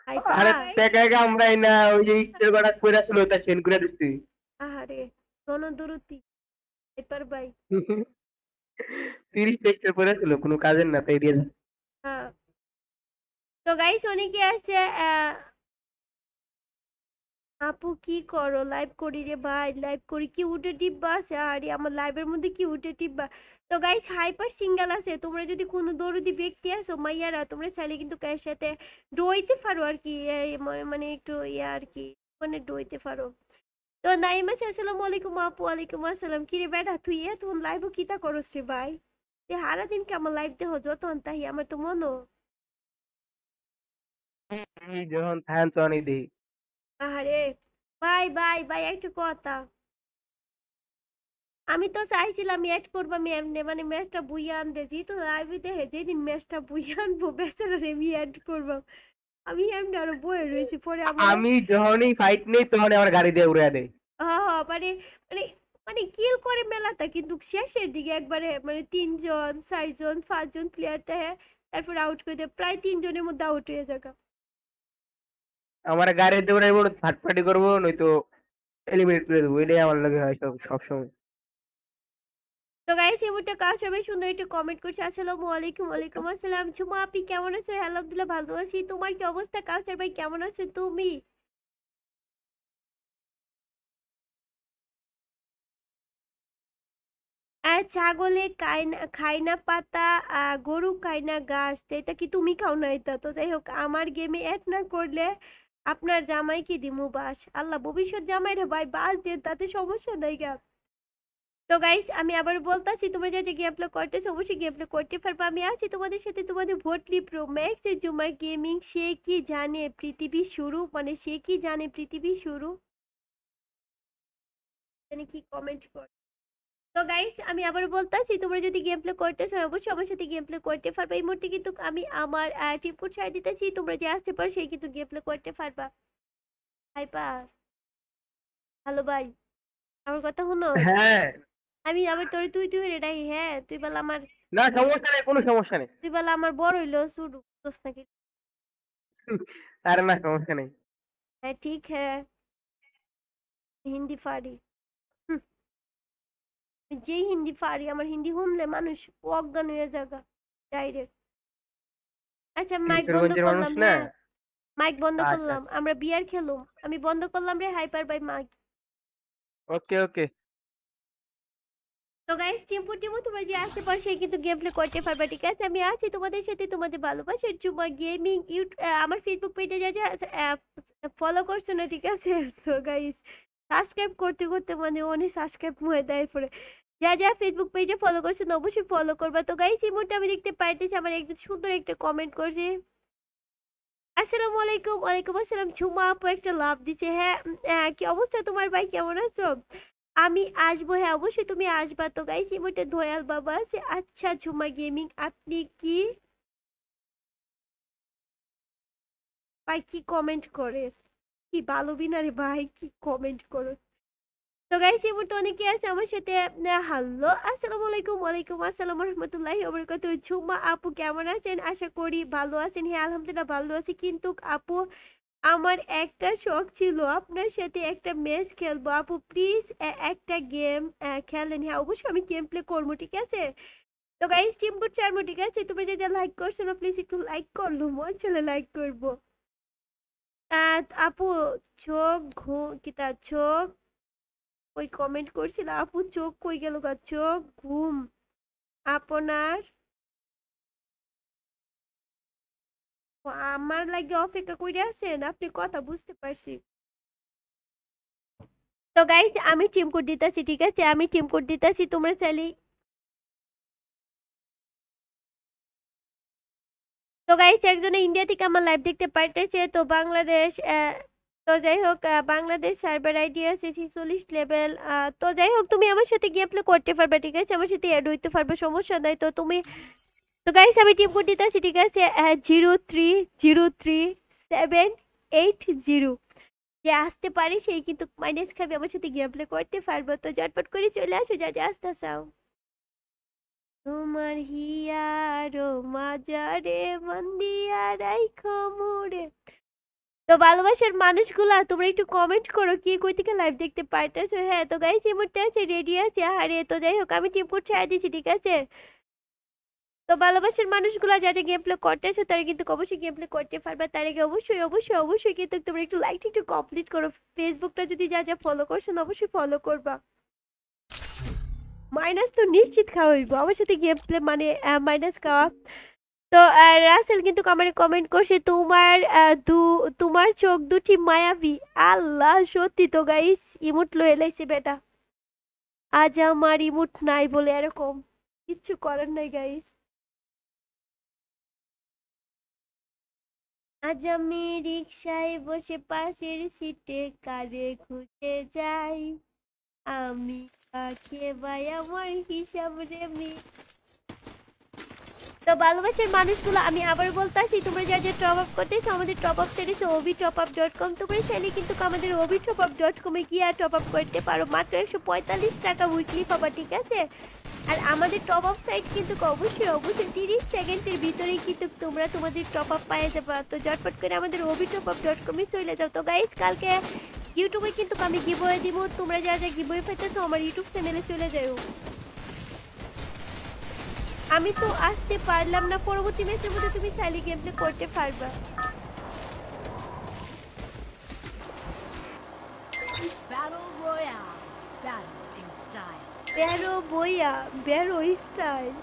হাই আরে পাই। টাকা কামড়াই না, ওই যে স্টিল কটা কইরা ছিল ওটা সেন্ড করে দিচ্ছি। আহারে সোনো দুরুতি হাইপার ভাই। 30 টেক্সটের পরে ছিল কোনো কাজের না, তাই দিয়ে দিছি। হ্যাঁ। তো গাইস অনেকে আছে আপু কি করো? লাইভ করি রে ভাই, লাইভ করি। কি উঠে টিপবা আছে? আরে আমার লাইভের মধ্যে কি উঠে টিপবা? তো গাইস হাইপার সিঙ্গেল আছে, তোমরা যদি কোনো দরদি ব্যক্তি আছো মাইয়ারা, তোমরা চাইলে কিন্তু এর সাথে ডইতে পারো আর কি। এই মানে একটু ইয়ে আর কি, মানে ডইতে পারো। তো নাইম আছে, আসসালামু আলাইকুম আপু। ওয়ালাইকুম আসসালাম। কি রে বেটা তুই এখন লাইভও কিতা করস রে ভাই? তুই সারা দিন কেমন লাইভ দেহ যতন তাই আমার তো মনো। এই যখন থান চনি দেই। আহারে ভাই ভাই ভাই একটা কথা, আমি তো চাইছিলাম অ্যাড করবো আমি এমনি, মানে ম্যাচটা বুইয়া আনতে, যেহেতু লাইভে দেখে যেদিন ম্যাচটা বুইয়া আনবো বেচারা আমি অ্যাড করবো। আমি এমনি আরো বয়ে রয়েছি, পরে আমার আমি যখনই ফাইট নেই তখন আমার গাড়ি দিয়ে উড়ে দেয়। মানে মানে মানে কিল করে মেলাটা কিন্তু শেষের দিকে একবারে, মানে ৩ জন ৪ জন ৫ জন প্লেয়ারটা, হ্যাঁ, তারপর আউট করে দেয়, প্রায় ৩ জনের মধ্যে আউট হয়ে যাবে। আমার গাড়ি দিয়ে উড়াইবো, ফাটফাটি করবো, নয়তো এলিমিনেট করে দেবো। এটাই আমার লাগে হয় সব সময়। তো গাইস এই মুহূর্তে কাজ সবাই সুন্দর একটু কমেন্ট করছে, আসসালামু আলাইকুম। ওয়ালাইকুম আসসালাম। ঝুমা আপনি কেমন আছো? হ্যাঁ, আলহামদুলিল্লাহ ভালো আছি। তোমার কি অবস্থা? কাউসার ভাই কেমন আছো তুমি? আর ছাগলে খায় না পাতা, গরু খায় না ঘাস, তো এটা কি তুমি খাও না? এটা তো যাই হোক, আমার গেমে এক না করলে আপনার জামাই কি দিমু বাস? আল্লাহ ভবিষ্যৎ জামাই রে ভাই বাস দেন, তাতে সমস্যা নাই গা। তো গাইস আমি আবার বলতাছি, তোমরা যে গেম প্লে করতেছো অবশ্যই গেম প্লে করতে পারবে। আমি আছি তোমাদের সাথে, তোমাদের ভোটলি প্রো ম্যাক্স এর জুমার গেমিং। সে কি জানে পৃথিবী শুরু, মানে সে কি জানে পৃথিবী শুরু, জানি কি কমেন্ট কর। তো গাইস আমি আবার বলতাছি, তোমরা যদি গেম প্লে করতে চাও অবশ্যই আমার সাথে গেম প্লে করতে পারবে। এই মুহূর্তে কিন্তু আমি আমার টিপু ছাড় দিতেছি, তোমরা যে আসতে পারো সেই কিন্তু গেম প্লে করতে পারবা। হাইপা হ্যালো ভাই, আমার কথা শুনো? হ্যাঁ। আমি আবার তোর তুই তুই রে ডাই, হ্যাঁ তুই বল আমার, না সমস্যা নেই, কোনো সমস্যা নেই। তুই বল আমার বড় হইলো শুরু দোস্ত নাকি? আরে না সমস্যা নেই। হ্যাঁ ঠিক হ্যাঁ, হিন্দি পারি। হুম, যেই হিন্দি পারি, আমার হিন্দি শুনলে মানুষ অজ্ঞান হয়ে যাগা ডাইরেক্ট। আচ্ছা মাইক বন্ধ কিশোরগঞ্জের মানুষ করলাম, না। হ্যাঁ মাইক বন্ধ আচ্ছা করলাম, আমরা বিয়ার খেলুম। আমি বন্ধ করলাম রে হাইপার বাই মাইক। ওকে ওকে। তো গাইস টিম্পু টিম্পু তোমরা যে আশেপাশে কিন্তু গেম প্লে করতে পারবে, ঠিক আছে? আমি আছি তোমাদের সাথে, তোমাদের ভালোবাসার জুমা গেমিং আমার ফেসবুক পেজে যা যা ফলো করছো না, ঠিক আছে? তো গাইস সাবস্ক্রাইব করতে করতে মানে অনেক সাবস্ক্রাইব হয়ে দেয় পরে। যা যা ফেসবুক পেজে ফলো করছো না অবশ্যই ফলো করবা। তো গাইস এই মুহূর্তে আমি দেখতে পাইতেছি আমার একজন সুন্দর একটা কমেন্ট করছে। আসসালামু আলাইকুম। ওয়ালাইকুম আসসালাম। ঝুমা আপু একটা লাভ দিছে। হ্যাঁ কি অবস্থা তোমার ভাই, কেমন আছো? আমি আসবো, হ্যাঁ অবশ্যই তুমি আসবা। তো গাইস এই মুহূর্তে দয়াল বাবা আছে। আচ্ছা ঝুমা গেমিং আপনি কি ভাই কি কমেন্ট করে, কি ভালো বিনা রে ভাই, কি কমেন্ট করো। তো গাইস এই মুহূর্তে অনেকে আছে আমার সাথে। হ্যালো আসসালামু আলাইকুম। ওয়ালাইকুম আসসালাম রহমতুল্লাহি ওয়া বারাকাতুহু। ঝুমা আপু কেমন আছেন? আশা করি ভালো আছেন। হ্যাঁ আলহামদুলিল্লাহ ভালো আছি, কিন্তু আপু আমার একটা শখ ছিল আপনার সাথে একটা ম্যাচ খেলবো। আপু প্লিজ একটা গেম খেলেন। হ্যাঁ অবশ্যই আমি গেম প্লে করবো, ঠিক আছে? তো গাইস টিম বুট চারবো, ঠিক আছে? তুমি যেটা লাইক করছো না প্লিজ একটু লাইক করলো, মন চলে লাইক করবো। আপু চোখ কিতা চোখ ওই কমেন্ট করছিল, আপু চোখ কই গেল গা? চোখ ঘুম আপনার আমার লাগে অপেক্ষা করে আছেন আপনি, কথা বুঝতে পারছি। তো গাইস আমি টিম কোড দিতেছি, ঠিক আছে? আমি টিম কোড দিতেছি, তোমরা চাইলে। তো গাইস একজনে ইন্ডিয়া থেকে আমার লাইভ দেখতে পাইতেছে। তো বাংলাদেশ তো যাই হোক বাংলাদেশ সার্ভার আইডি আছে 46 লেভেল। তো যাই হোক তুমি আমার সাথে গেম প্লে করতে পারবে, ঠিক আছে? আমার সাথে অ্যাড হইতে পারবে, সমস্যা নাই। তো তুমি তো গাইস আমি টিম কোড দিতেছি, ঠিক আছে? 0303780। যে আসতে পারে সেই কিন্তু মাইনাস খাবে, আমার সাথে গেম প্লে করতে পারবো। তো ঝটপট করে চলে আসো যা যা আসতে চাও। তোমার হিয়ারো মাজারে মন্দিয়া রাইখো মোরে। তো ভালোবাসার মানুষগুলা তোমরা একটু কমেন্ট করো কে কই থেকে লাইভ দেখতে পাইতেছো। হ্যাঁ তো গাইস এই মুহূর্তে আছে রেডি আছে। আরে তো যাই হোক আমি টিম কোড ছেড়ে দিচ্ছি, ঠিক আছে? তো ভালোবাসার মানুষগুলা যা যা গেম প্লে করতেছো তারা কিন্তু অবশ্যই গেম প্লে করতে পারবে। তার আগে অবশ্যই অবশ্যই অবশ্যই কিন্তু তোমরা একটু লাইকটা একটু কমপ্লিট করো। ফেসবুকটা যদি যা যা ফলো করছো না অবশ্যই ফলো করবা। মাইনাস তো নিশ্চিত খাওয়া হইব আমার সাথে গেম প্লে মানে মাইনাস খাওয়া। তো রাসেল কিন্তু আমারে কমেন্ট করছে তোমার তোমার চোখ দুটি মায়াবী। আল্লাহ সত্যি তো গাইস ইমোট লয়ে লাইছে বেটা। আজ আমার ইমোট নাই বলে এরকম কিচ্ছু করার নাই গাইস। আজ আমি রিক্সায় বসে পাশের সিটে কারে খুঁজে যাই। আমি কাকে ভাই আমার হিসাব রে তো ভালোবাসার মানুষগুলো আমি আবার বলতেছি তোমরা যা যা টপ আপ করতেছো আমাদের টপ আপ সেরেছে obitopup.com। তোমরা চাইলে কিন্তু আমাদের obitopup.com এ গিয়ে টপ আপ করতে পারো, মাত্র 145 টাকা উইকলি পাবা, ঠিক আছে? আর আমাদের টপ আপ সাইট কিন্তু অবশ্যই অবশ্যই 30 সেকেন্ডের ভিতরেই কিন্তু তোমরা তোমাদের টপ আপ পাই যাবা। তো ঝটপট করে আমাদের obitopup.com এ চলে যাও। তো গাইস কালকে ইউটিউবে কিন্তু আমি গিভওয়ে দিব, তোমরা যা যা গিভওয়ে পাইতেছো আমার ইউটিউব চ্যানেলে চলে যাও। আমি তো আসতে পারলাম না, পরবর্তী ম্যাচের মধ্যে তুমি চাইলে গেম প্লে করতে পারবা। Battle Royale. Battle in style. বেরো বইয়া বেরো স্টাইল।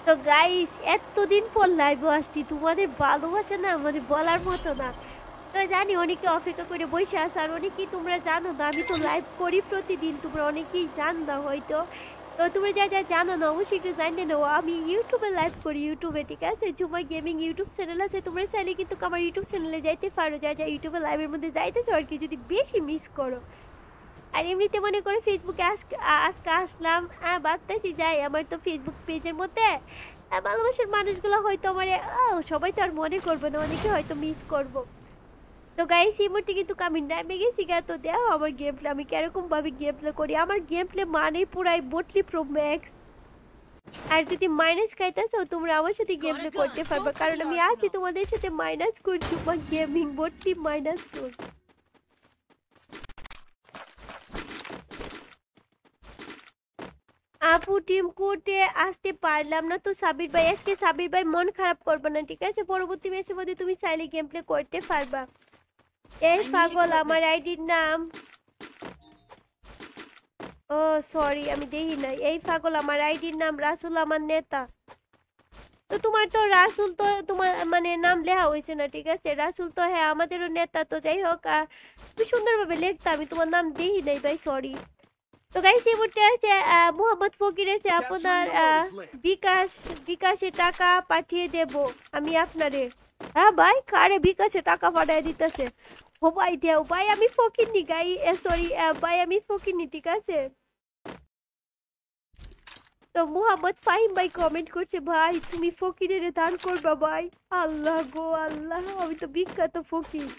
তো গাইস এতদিন পর লাইভে আসছি, তোমাদের ভালোবাসা না মানে বলার মতো না। তো জানি অনেকে অপেক্ষা করে বসে আছে, আর অনেকেই তোমরা জানো না আমি তো লাইভ করি প্রতিদিন, তোমরা অনেকেই জানো না হয়তো। তো তোমরা যা যা জানো না অবশ্যই একটু জানিয়ে নাও, আমি ইউটিউবে লাইভ করি ইউটিউবে, ঠিক আছে? ঝুমা গেমিং ইউটিউব চ্যানেল আছে, তোমরা চাইলে কিন্তু আমার ইউটিউব চ্যানেলে যাইতে পারো, যা যা ইউটিউবে লাইভের মধ্যে যাইতেছো আর কি, যদি বেশি মিস করো। আর এমনিতে মনে করে ফেসবুকে আজকে আসলাম ভাবতেছি যাই আমার তো ফেসবুক পেজের মধ্যে ভালোবাসার মানুষগুলো হয়তো আমার সবাই তো আর মনে করবো না, অনেকে হয়তো মিস করবো। তো গাইস এই মুহূর্তে কিন্তু আমি নামে গেছি গা। তো দেখো আমার গেম প্লে আমি কিরকম ভাবে গেম প্লে করি। আমার গেম প্লে মানে পুরাই বটলি প্রো ম্যাক্স। আর যদি মাইনাস খাইতেছো তোমরা আমার সাথে গেম প্লে করতে পারবে, কারণ আমি আছি তোমাদের সাথে মাইনাস করছি গেমিং বটলি মাইনাস কোড। আপু টিম কোর্টে আসতে পারলাম না তো সাবির ভাই, আজকে সাবির ভাই মন খারাপ করবে না, ঠিক আছে? পরবর্তী ম্যাচের মধ্যে তুমি চাইলে গেম প্লে করতে পারবা। এই পাগল আমার আইডির নাম, ও সরি আমি দেখি নাই। এই পাগল আমার আইডির নাম রাসুল আমার নেতা। তো তোমার তো রাসুল তো তোমার মানে নাম লেখা হয়েছে না, ঠিক আছে? রাসুল তো হ্যাঁ আমাদেরও নেতা। তো যাই হোক তুমি সুন্দরভাবে লিখতে, আমি তোমার নাম দেখি নাই ভাই, সরি। তো গাইস এই মুহূর্তে আছে মোহাম্মদ ফকির আছে আপনার বিকাশে টাকা পাঠিয়ে দেব আমি আপনারে। হ্যাঁ ভাই, কারে বিকাশে টাকা পাঠিয়ে দিতেছে? ও ভাই দেও ভাই, আমি ফকিরনি গাই, সরি ভাই আমি ফকিরনি, ঠিক আছে? তো মোহাম্মদ ফাহিম ভাই কমেন্ট করছে, ভাই তুমি ফকিরের দান করবা ভাই। আল্লাহ গো আল্লাহ, আমি তো বিখ্যাত ফকির।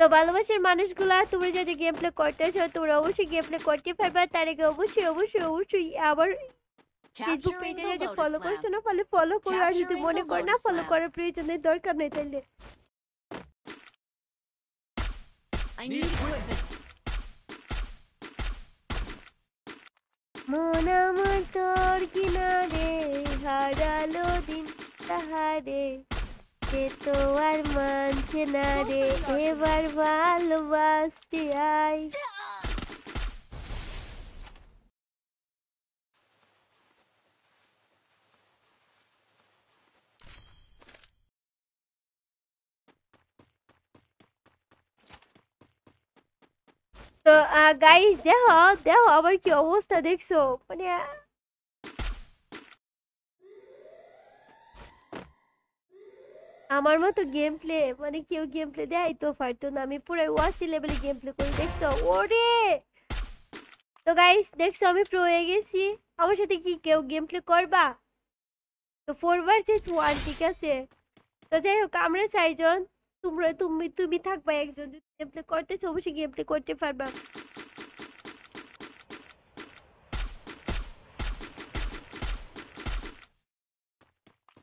তো ভালোবাসার মানুষগুলা তোমরা যদি গেম প্লে করতে চাও তোমরা অবশ্যই গেম প্লে করতে পারবা। তার আগে অবশ্যই অবশ্যই অবশ্যই আবার ফেসবুক Capturing পেজে the যদি Lotus ফলো করছো Lamp. না, ফলে ফলো করো, আর যদি Capturing মনে the করো না Lotus ফলো Lamp. করার প্রয়োজনের দরকার নেই তাইলে। I need equipment. মন আমার তোর কিনারে হারালো দিন তাহারে, সে তো আর মানছে না রে, এবার ভালোবাসতে আয়। তো গাইস দেখো দেখো আমার কি অবস্থা দেখছো, মানে আমার মতো গেম প্লে মানে কেউ গেম প্লে দেয় তো পারতো না, আমি পুরো ওয়াসি লেভেলে গেম প্লে করি, দেখছো? ওরে তো গাইস দেখছো আমি প্রো হয়ে গেছি। আমার সাথে কি কেউ গেম প্লে করবা? তো 4 vs 1, ঠিক আছে? তো যাই হোক আমরা 4 জন, তোমরা তুমি তুমি থাকবা একজন, যদি গেম প্লে করতেছো অবশ্যই গেম প্লে করতে পারবা।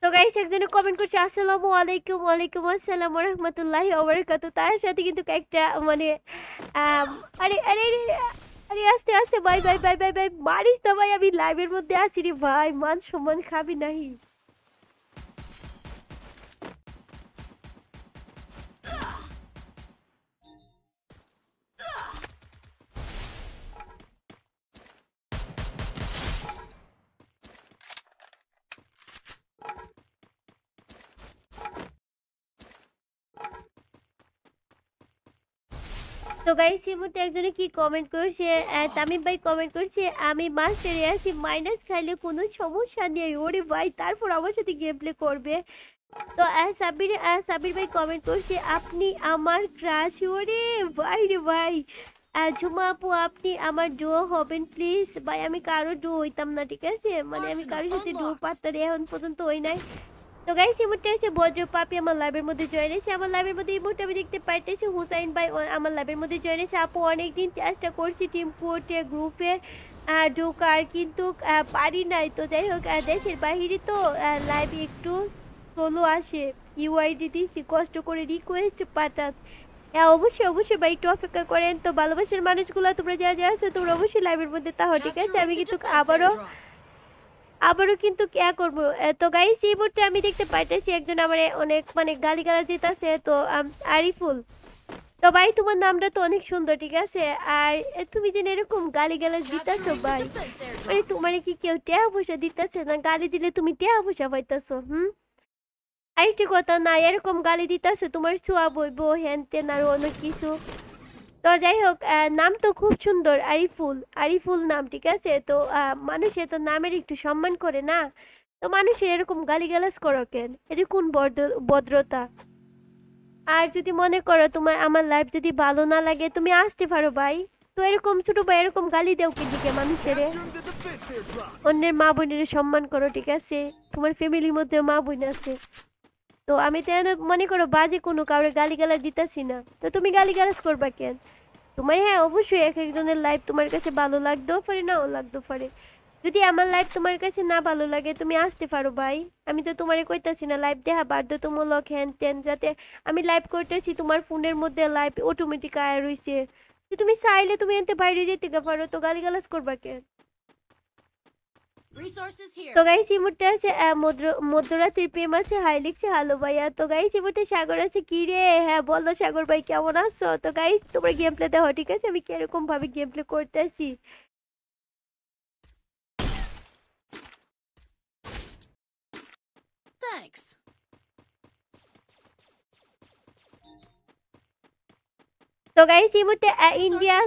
তো গাইস একজনে কমেন্ট করছে আসসালামু আলাইকুম, ওয়ালাইকুম আসসালাম ওয়া রাহমাতুল্লাহি ওয়া বারাকাতুহু। তার সাথে কিন্তু একটা মানে আরে আরে আরে আরে আস্তে আস্তে ভাই ভাই ভাই ভাই ভাই মারিস না ভাই, আমি লাইভের মধ্যে আছি রে ভাই, মান সম্মান খাবি নাহি। তো গাইস এই মুহূর্তে একজনে কি কমেন্ট করেছে, তামিম ভাই কমেন্ট করছে আমি মাস্টারে আছি, মাইনাস খাইলে কোনো সমস্যা নেই। ওরে ভাই তারপর আমার সাথে গেম প্লে করবে। তো সাবির ভাই কমেন্ট করছে আপনি আমার ক্রাশ। ওরে ভাই রে ভাই, ঝুমা আপু আপনি আমার ডুও হবেন প্লিজ। ভাই আমি কারো ডুও হইতাম না, ঠিক আছে? মানে আমি কারোর সাথে ডুও পারতাম এখন পর্যন্ত হই নাই। তো গাইস এই মুহূর্তে আছে বজ্র পাপি আমার লাইভের মধ্যে জয়েন হয়েছে। আমার লাইভের মধ্যে এই মুহূর্তে আমি দেখতে পাইতেছি হুসাইন ভাই আমার লাইভের মধ্যে জয়েন হয়েছে। আপু অনেকদিন চেষ্টা করছি টিম কোর্টে গ্রুপে ঢোকার, কিন্তু পারি নাই। তো যাই হোক দেশের বাহিরে তো লাইভ একটু স্লো আসে, ইউআইডি দিয়েছি কষ্ট করে রিকোয়েস্ট পাঠান। হ্যাঁ অবশ্যই অবশ্যই ভাই একটু অপেক্ষা করেন। তো ভালোবাসার মানুষগুলো তোমরা যা যা আছো তোমরা অবশ্যই লাইভের মধ্যে তাহো, ঠিক আছে? আমি কিন্তু আবারও কিন্তু क्या করবো। তো গাইস এই মুহূর্তে আমি দেখতে পাইতেছি একজন আমার অনেক মানে গালিগালাজ দিতেছে। তো আরিফুল, তো ভাই তোমার নামটা তো অনেক সুন্দর, ঠিক আছে? আর তুমি যেন এরকম গালিগালাজ দিতেছো ভাই, মানে তোমার কি কেউ টেহা পয়সা দিতেছে না? গালি দিলে তুমি টেহা পয়সা পাইতেছো? আরেকটি কথা, না এরকম গালি দিতেছো তোমার ছোঁয়া বইবো হ্যান তেন আর অনেক কিছু। তো যাই হোক নাম তো খুব সুন্দর, আরিফুল, আরিফুল নাম, ঠিক আছে? তো মানুষে তো নামের একটু সম্মান করে না, তো মানুষের এরকম গালিগালাজ করো কেন? এটা কোন ভদ্রতা? আর যদি মনে করো তোমার আমার লাইফ যদি ভালো না লাগে তুমি আসতে পারো ভাই। তো এরকম ছোট ভাই এরকম গালি দেও কি দিকে মানুষের? অন্যের মা বোনের সম্মান করো, ঠিক আছে? তোমার ফ্যামিলির মধ্যে মা বোন আছে। তো আমি তো মনে করো বাজে কোনো কাউরে গালিগালাজ দিতেছি না, তো তুমি গালিগালাজ করবা কেন? তোমার হ্যাঁ অবশ্যই এক একজনের লাইফ তোমার কাছে ভালো লাগতেও পারে নাও লাগতেও পারে। যদি আমার লাইফ তোমার কাছে না ভালো লাগে তুমি আসতে পারো ভাই। আমি তো তোমারে কইতাছি না লাইভ দেখা বাধ্যতামূলক হ্যান ত্যান, যাতে আমি লাইভ করতেছি তোমার ফোনের মধ্যে লাইভ অটোমেটিক আয়া রইছে, তুমি চাইলে তুমি এনতে বাইরে যেতে পারো, তো গালিগালাজ করবা কেন? Resources here. তো গাইস ইমোটে আছে মধ্যরাত্রির প্রেম আছে, হাই লিখছে হ্যালো ভাইয়া। তো গাইস ইমোটে সাগর আছে, কি রে? হ্যাঁ বলো সাগর ভাই কেমন আছো? তো গাইস তোমরা গেম প্লে দেখো, ঠিক আছে আমি কিরকম ভাবে গেম প্লে করতেছি। Thanks. তো গাইস এই মুহূর্তে ইন্ডিয়া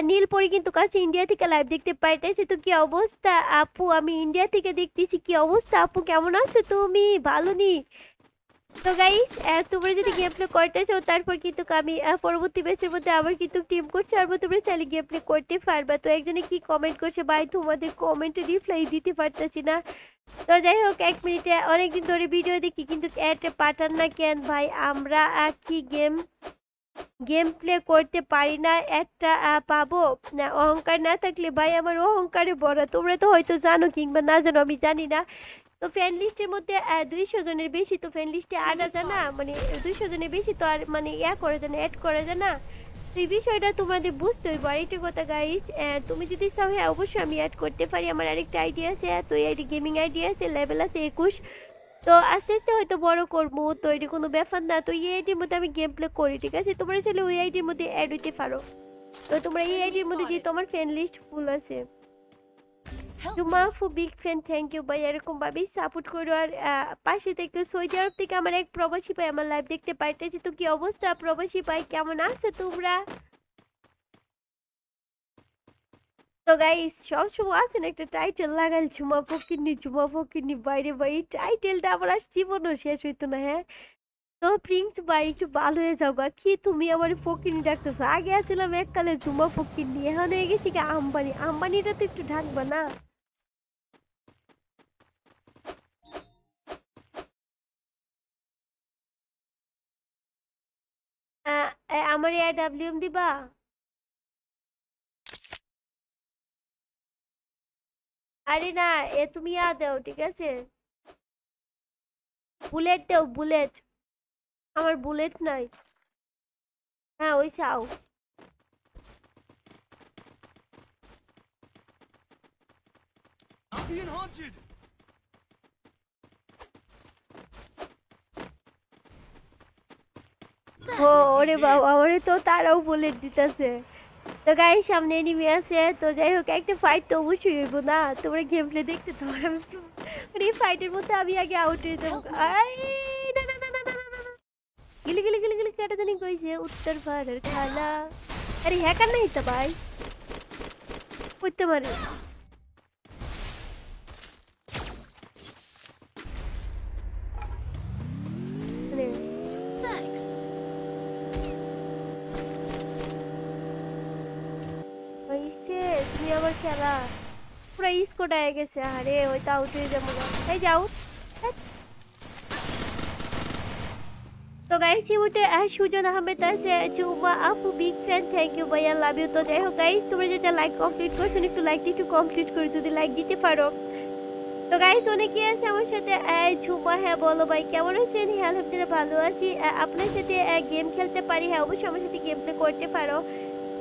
নীলপরি কিন্তু কাছে ইন্ডিয়া থেকে লাইভ দেখতে পাইতেছি। তো কি অবস্থা আপু? আমি ইন্ডিয়া থেকে দেখতেছি। কি অবস্থা আপু, কেমন আছো তুমি? ভালো নি? তো গাইস তোমরা যদি গেম প্লে করতে চাও তারপর কিন্তু আমি পরবর্তী ব্যাচের মধ্যে আবার কিন্তু টিম করছি, আর তোমরা চাইলে গেম প্লে করতে পারবা। তো একজনে কি কমেন্ট করছে ভাই, তোমাদের কমেন্টে রিপ্লাই দিতে পারতেছি না। তো যাই হোক 1 মিনিটে অনেকদিন ধরে ভিডিও দেখি কিন্তু অ্যাড পাঠান না কেন ভাই? আমরা কি গেম প্লে করতে পারি না, একটা পাবো না? অহংকার না থাকলে ভাই আমার অহংকারে ভরা। তোমরা তো হয়তো জানো কিংবা না জানো আমি জানি না। তো ফ্রেন্ড লিস্টের মধ্যে 200 জনের বেশি, তো ফ্রেন্ড লিস্টে আনা যায় না, মানে 200 জনের বেশি তো আর মানে করা যায় না, অ্যাড করা যায় না। তো এই বিষয়টা তোমাদের বুঝতে হইব। আরেকটা কথা গাইস, তুমি যদি চাও হ্যাঁ অবশ্যই আমি অ্যাড করতে পারি। আমার আরেকটা আইডিয়া আছে, তো এই আইডি গেমিং আইডিয়া আছে, লেভেল আছে 21। তো আস্তে আস্তে হয়তো বড় করবো, তো এটা কোনো ব্যাপার না। তো এই আইডির মধ্যে আমি গেম প্লে করি, ঠিক আছে? তোমরা চাইলে ওই আইডির মধ্যে অ্যাড হইতে পারো। তো তোমরা এই আইডির মধ্যে যে তোমার ফ্রেন্ড লিস্ট ফুল আছে। জুমা ফু বিগ ফ্যান, থ্যাংক ইউ ভাই, এরকম ভাবেই সাপোর্ট করো। আর পাশে থেকে সৌদি আরব থেকে আমার এক প্রবাসী ভাই আমার লাইভ দেখতে পাইতেছি। তো কি অবস্থা প্রবাসী ভাই, কেমন আছো তোমরা? তো গাইস সবসময় আছেন একটা টাইটেল লাগাল ঝুমা ফকিন্নি বাইরে ভাই, এই টাইটেলটা আমার আর জীবনও শেষ হইতো না। হ্যাঁ তো প্রিন্স ভাই একটু ভালো হয়ে যাও গা। কি তুমি আমার ফকিন্নি ডাকতেছো? আগে আসছিলাম এককালে ঝুমা ফকিন্নি, এখন হয়ে গেছি কি আম্বানি। আম্বানিটা তো একটু ঢাকবা না? আমার ডাব্লিউএম দিবা? আরে না তুমি দাও, ঠিক আছে? বুলেট দাও, বুলেট। আমার বুলেট নাই। হ্যাঁ ওই চাও। I'm being haunted. ও ওরে বাবা, ওরে তো তারাও বুলেট দিতেছে। তো গাইস সামনে এনিমি আছে। তো যাই হোক একটা ফাইট তো অবশ্যই হইব না? তোমরা গেম প্লে দেখতে তো মানে এই ফাইটের মধ্যে আমি আগে আউট হয়ে যাবো। না না না না না না না। গিলি গিলি গিলি গিলি কেটে জানি কইছে উত্তর পাড়ার খালা। আরে হ্যাকার নাই তো ভাই, করতে পারে। Thanks. হইছে তুমি আবার খেলা পুরা স্কোর হয়ে গেছে। আরে ওইটা আউট হয়ে যাবো। এই যাও। তো গাইস এই মুহূর্তে সুজন আহমেদ আছে, চুমা আপু বিগ ফ্যান, থ্যাংক ইউ ভাইয়া, লাভ ইউ। তো যাই হোক গাইস তোমরা যেটা লাইক কমপ্লিট করছো একটু লাইকটা একটু কমপ্লিট করে যদি লাইক দিতে পারো। তো গাইস অনেকে আছে আমার সাথে। ঝুমা হ্যাঁ বলো ভাই কেমন আছেন? হ্যাঁ আলহামদুলিল্লাহ ভালো আছি। আপনার সাথে গেম খেলতে পারি? হ্যাঁ অবশ্যই আমার সাথে গেম প্লে করতে পারো।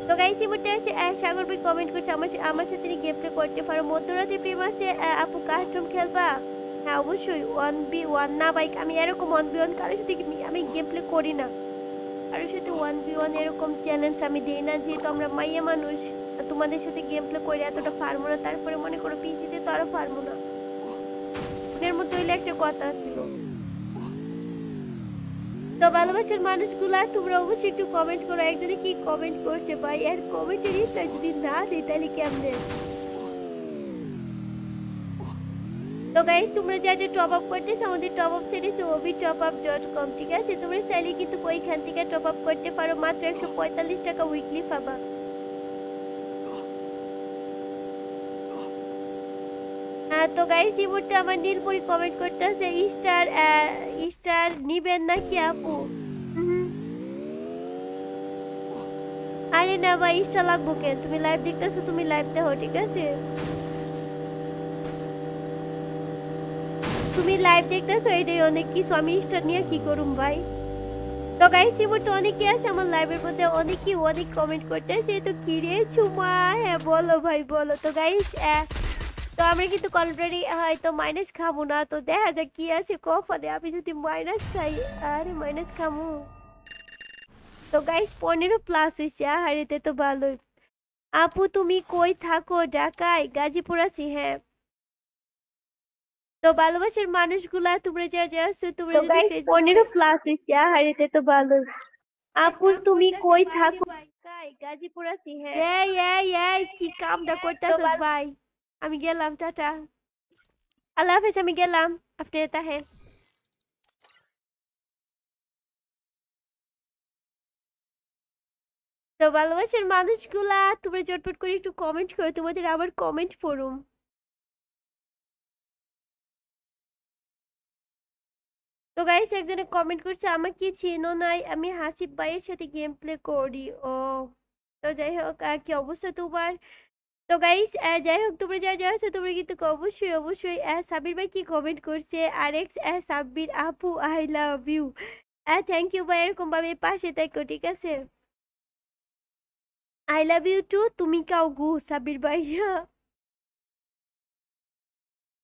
তো গাইস এই মুহূর্তে আছে সাগর ভাই কমেন্ট করছে আমার সাথে গেম প্লে করতে পারো। মধ্যরাতে প্রেম আছে আপু কাস্টম খেলবা? হ্যাঁ অবশ্যই 1v1 না ভাই, আমি এরকম 1v1 কারোর সাথে আমি গেম প্লে করি না। কারোর সাথে 1v1 এরকম চ্যালেঞ্জ আমি দিই না, যেহেতু আমরা মাইয়া মানুষ। তোমাদের সাথে গেম প্লে করে এতটা পারবো না, তারপরে মনে করো পিজিতে তো আরো পারবো না। এর মধ্যে হইলে একটা কথা ছিল। তো ভালোবাসার মানুষগুলা তোমরা অবশ্যই একটু কমেন্ট করো। একজনে কি কমেন্ট করছে ভাই, এর কমেন্টের রিপ্লাই যদি না দিই তাহলে কেমনে? তো গাইস তোমরা যা যা টপ আপ করতেছো আমাদের টপ আপ সেটিস obitopup.com, ঠিক আছে? তোমরা চাইলে কিন্তু ওইখান থেকে টপ আপ করতে পারো, মাত্র 145 টাকা উইকলি পাবা। তো গাইস এই মুহূর্তে আমার নীলপরি কমেন্ট করতেছে স্টার নিবেন নাকি আপু? আরে না ভাই স্টার লাগবো কেন? তুমি লাইভ দেখতেছো, তুমি লাইভ দেখো, ঠিক আছে? তুমি লাইভ দেখতেছো এটাই অনেক কিছু। আমি স্টার নিয়ে কি করুম ভাই? তো তো গাইস এই মুহূর্তে অনেকে আছে আমার লাইভের মধ্যে অনেক কমেন্ট করতেছে তো কি রে চুমা হ্যাঁ বলো ভাই বলো তো গাইস তো আমরা কিন্তু অলরেডি হয়তো মাইনাস খাবো না তো দেখা যাক কি আছে কপালে আমি যদি মাইনাস খাই আরে মাইনাস খামু তো গাইস 15+ হয়েছে হারিতে তো ভালোই আপু তুমি কই থাকো ঢাকায় গাজীপুর আছি হ্যাঁ তো ভালোবাসার মানুষগুলা তোমরা যা আছো তোমরা যদি 15+ হয়েছে হারিতে তো ভালোই আপু তুমি কই থাকো গাজীপুর আছি হ্যাঁ এই কি কামটা করতেছ ভাই আমি গেলাম টাটা আল্লাহ হাফেজ আমি গেলাম আপনি তাহেন তো ভালোবাসার মানুষগুলা তোমরা চটপট করে একটু কমেন্ট করো তোমাদের আবার কমেন্ট পড়ুম তো গাইস একজনে কমেন্ট করছে আমাকে চেনো নাই আমি হাসিব ভাইয়ের সাথে গেম প্লে করি ও তো যাই হোক কি অবস্থা তোমার তো গাইস যাই হোক তোমরা যা আছো তোমরা কিন্তু অবশ্যই সাবির ভাই কি কমেন্ট করছে আরএক্স সাব্বির আপু I love you thank you ভাই এরকম ভাবে পাশে থাকো ঠিক আছে আই লাভ ইউ টু তুমি কাও গু সাবির ভাইয়া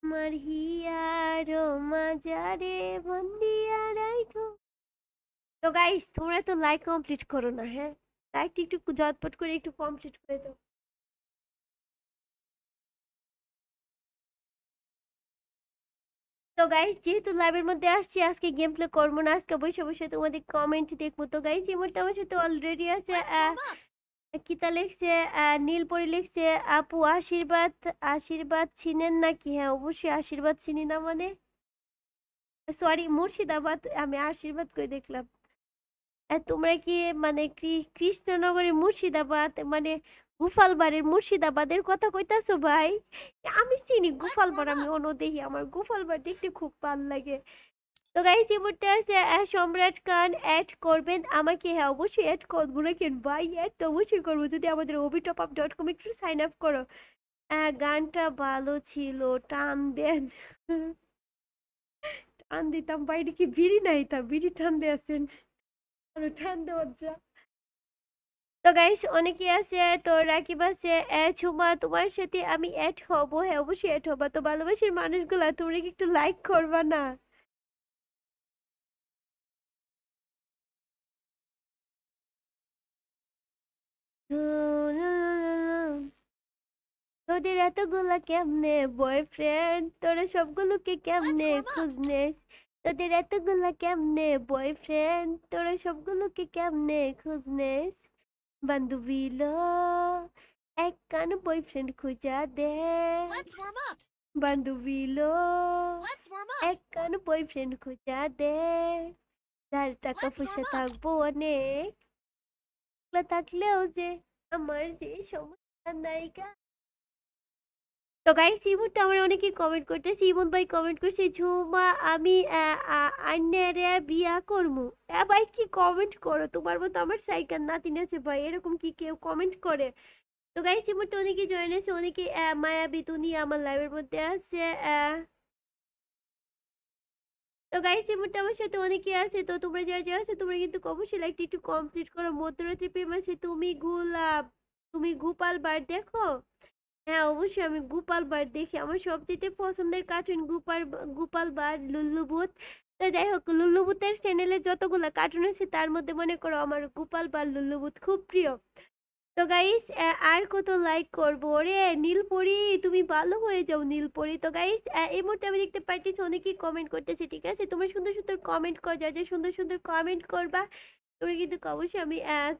আমার হিয়ার মাজারে বন্দিয়া রাইখো তো গাইস তোমরা তো লাইক কমপ্লিট করো না হ্যাঁ লাইকটা একটু ঝটপট করে একটু কমপ্লিট করে দাও তো গাইস যেহেতু লাইভের মধ্যে আসছি আজকে গেম প্লে করবো না আজকে বসে তোমাদের কমেন্ট দেখবো তো গাইস এই মুহূর্তে আমার সাথে অলরেডি আছে কিতা লিখছে নীলপরি লিখছে আপু আশীর্বাদ চিনেন নাকি হ্যাঁ অবশ্যই আশীর্বাদ চিনি না মানে সরি মুর্শিদাবাদ আমি আশীর্বাদ করে দেখলাম তোমরা কি মানে কৃষ্ণনগরের মুর্শিদাবাদ মানে গোপালবাড়ির মুর্শিদাবাদের কথা কইতাছো ভাই আমি চিনি গোপালবার আমি অন্য দেখি আমার গোপালবার দেখতে খুব ভালো লাগে তো গাইস এই মুহূর্তে আছে সম্রাট খান অ্যাড করবেন আমাকে হ্যাঁ অবশ্যই অ্যাড করবো না কেন ভাই অ্যাড তো অবশ্যই করবো যদি আমাদের obitopup.com একটু সাইন আপ করো গানটা ভালো ছিল টান দেন টান দিতাম বাইরে কি বিড়ি নাই তা বিড়ি টান দিয়ে আছেন টান দেওয়ার যা তো গাইস অনেকে আছে তো রাকিব আছে ঝুমা তোমার সাথে আমি অ্যাড হবো হ্যাঁ অবশ্যই অ্যাড হবা তো ভালোবাসার মানুষগুলা তোমরা কি একটু লাইক করবা না তোদের এতগুলা কেমনে বয়ফ্রেন্ড তোরা সবগুলোকে কেমনে খুঁজনেস তোদের এতগুলা কেমনে বয়ফ্রেন্ড তোরা সবগুলোকে কেমনে খুঁজনেস বান্ধবী লো এক কান বয়ফ্রেন্ড খুঁজা দে Let's warm up. বান্ধবী লো Let's warm up. এক কান বয়ফ্রেন্ড খুঁজা দে যার টাকা Let's পয়সা warm up. থাকবো অনেক থাকলেও যে আমার যে সমস্যা নাইকা তো গাইস এই মুহূর্তে আমরা অনেকে কমেন্ট করতেছি ইমন ভাই কমেন্ট করছে ঝুমা আমি আন্নারে বিয়া করমু ভাই কি কমেন্ট করো তোমার মতো আমার সাইকেল নাতিন আছে ভাই এরকম কি কেউ কমেন্ট করে তো গাইস এই মুহূর্তে অনেকে জয়েন আছে অনেকে মায়া বিতুনি আমার লাইভের মধ্যে আছে তো গাইস এই মুহূর্তে আমার সাথে অনেকে আছে তো তোমরা যা আছে তোমরা কিন্তু অবশ্যই লাইকটা একটু কমপ্লিট করো মধ্যরাত্রি প্রেম আছে তুমি গোপাল বার দেখো হ্যাঁ অবশ্যই আমি গোপাল বার দেখি আমার সবচেয়ে পছন্দের কার্টুন গোপাল বার লুল্লু ভূত তো যাই হোক লুল্লু ভূতের চ্যানেলে যতগুলো কার্টুন আছে তার মধ্যে মনে করো আমার গোপাল বার লুল্লু ভূত খুব প্রিয় তো গাইস আর কত লাইক করবো রে নীলপরি তুমি ভালো হয়ে যাও নীলপরি তো গাইস এই মুহূর্তে আমি দেখতে পাচ্ছি অনেকেই কমেন্ট করতেছে ঠিক আছে তোমরা সুন্দর সুন্দর কমেন্ট কর যা সুন্দর কমেন্ট করবা তোমরা কিন্তু অবশ্যই আমি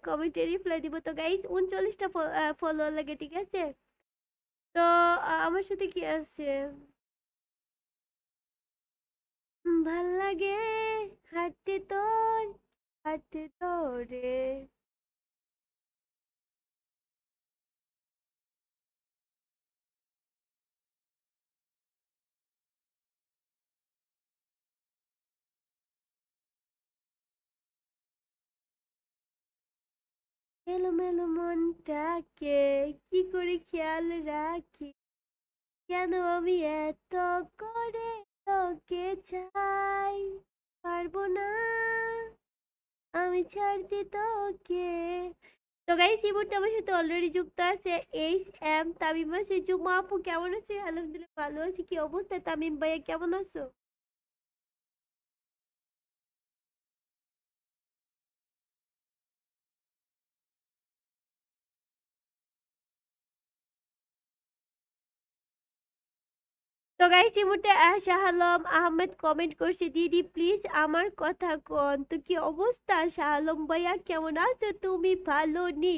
কমেন্টে রিপ্লাই দিব তো গাইস 39টা ফলোয়ার লাগে ঠিক আছে তো আমার সাথে কি আছে ভাল লাগে হাঁটতে তোরে এলোমেলো মনটাকে কি করে খেয়াল রাখি কেন আমি এত করে তোকে চাই পারবো না আমি ছাড়তে তোকে। তো গাইস এই মুহূর্তে আমার সাথে অলরেডি যুক্ত আছে এইচ এম তামিম আছে। জুমা আপু কেমন আছে? আলহামদুলিল্লাহ ভালো আছি। কি অবস্থা তামিম ভাইয়া, কেমন আছো? তো গাইস এই মুহূর্তে শাহ আলম আহমেদ কমেন্ট করছে, দিদি প্লিজ আমার কথা কন। তো কি অবস্থা শাহ আলম ভাইয়া, কেমন আছো তুমি? ভালো নি?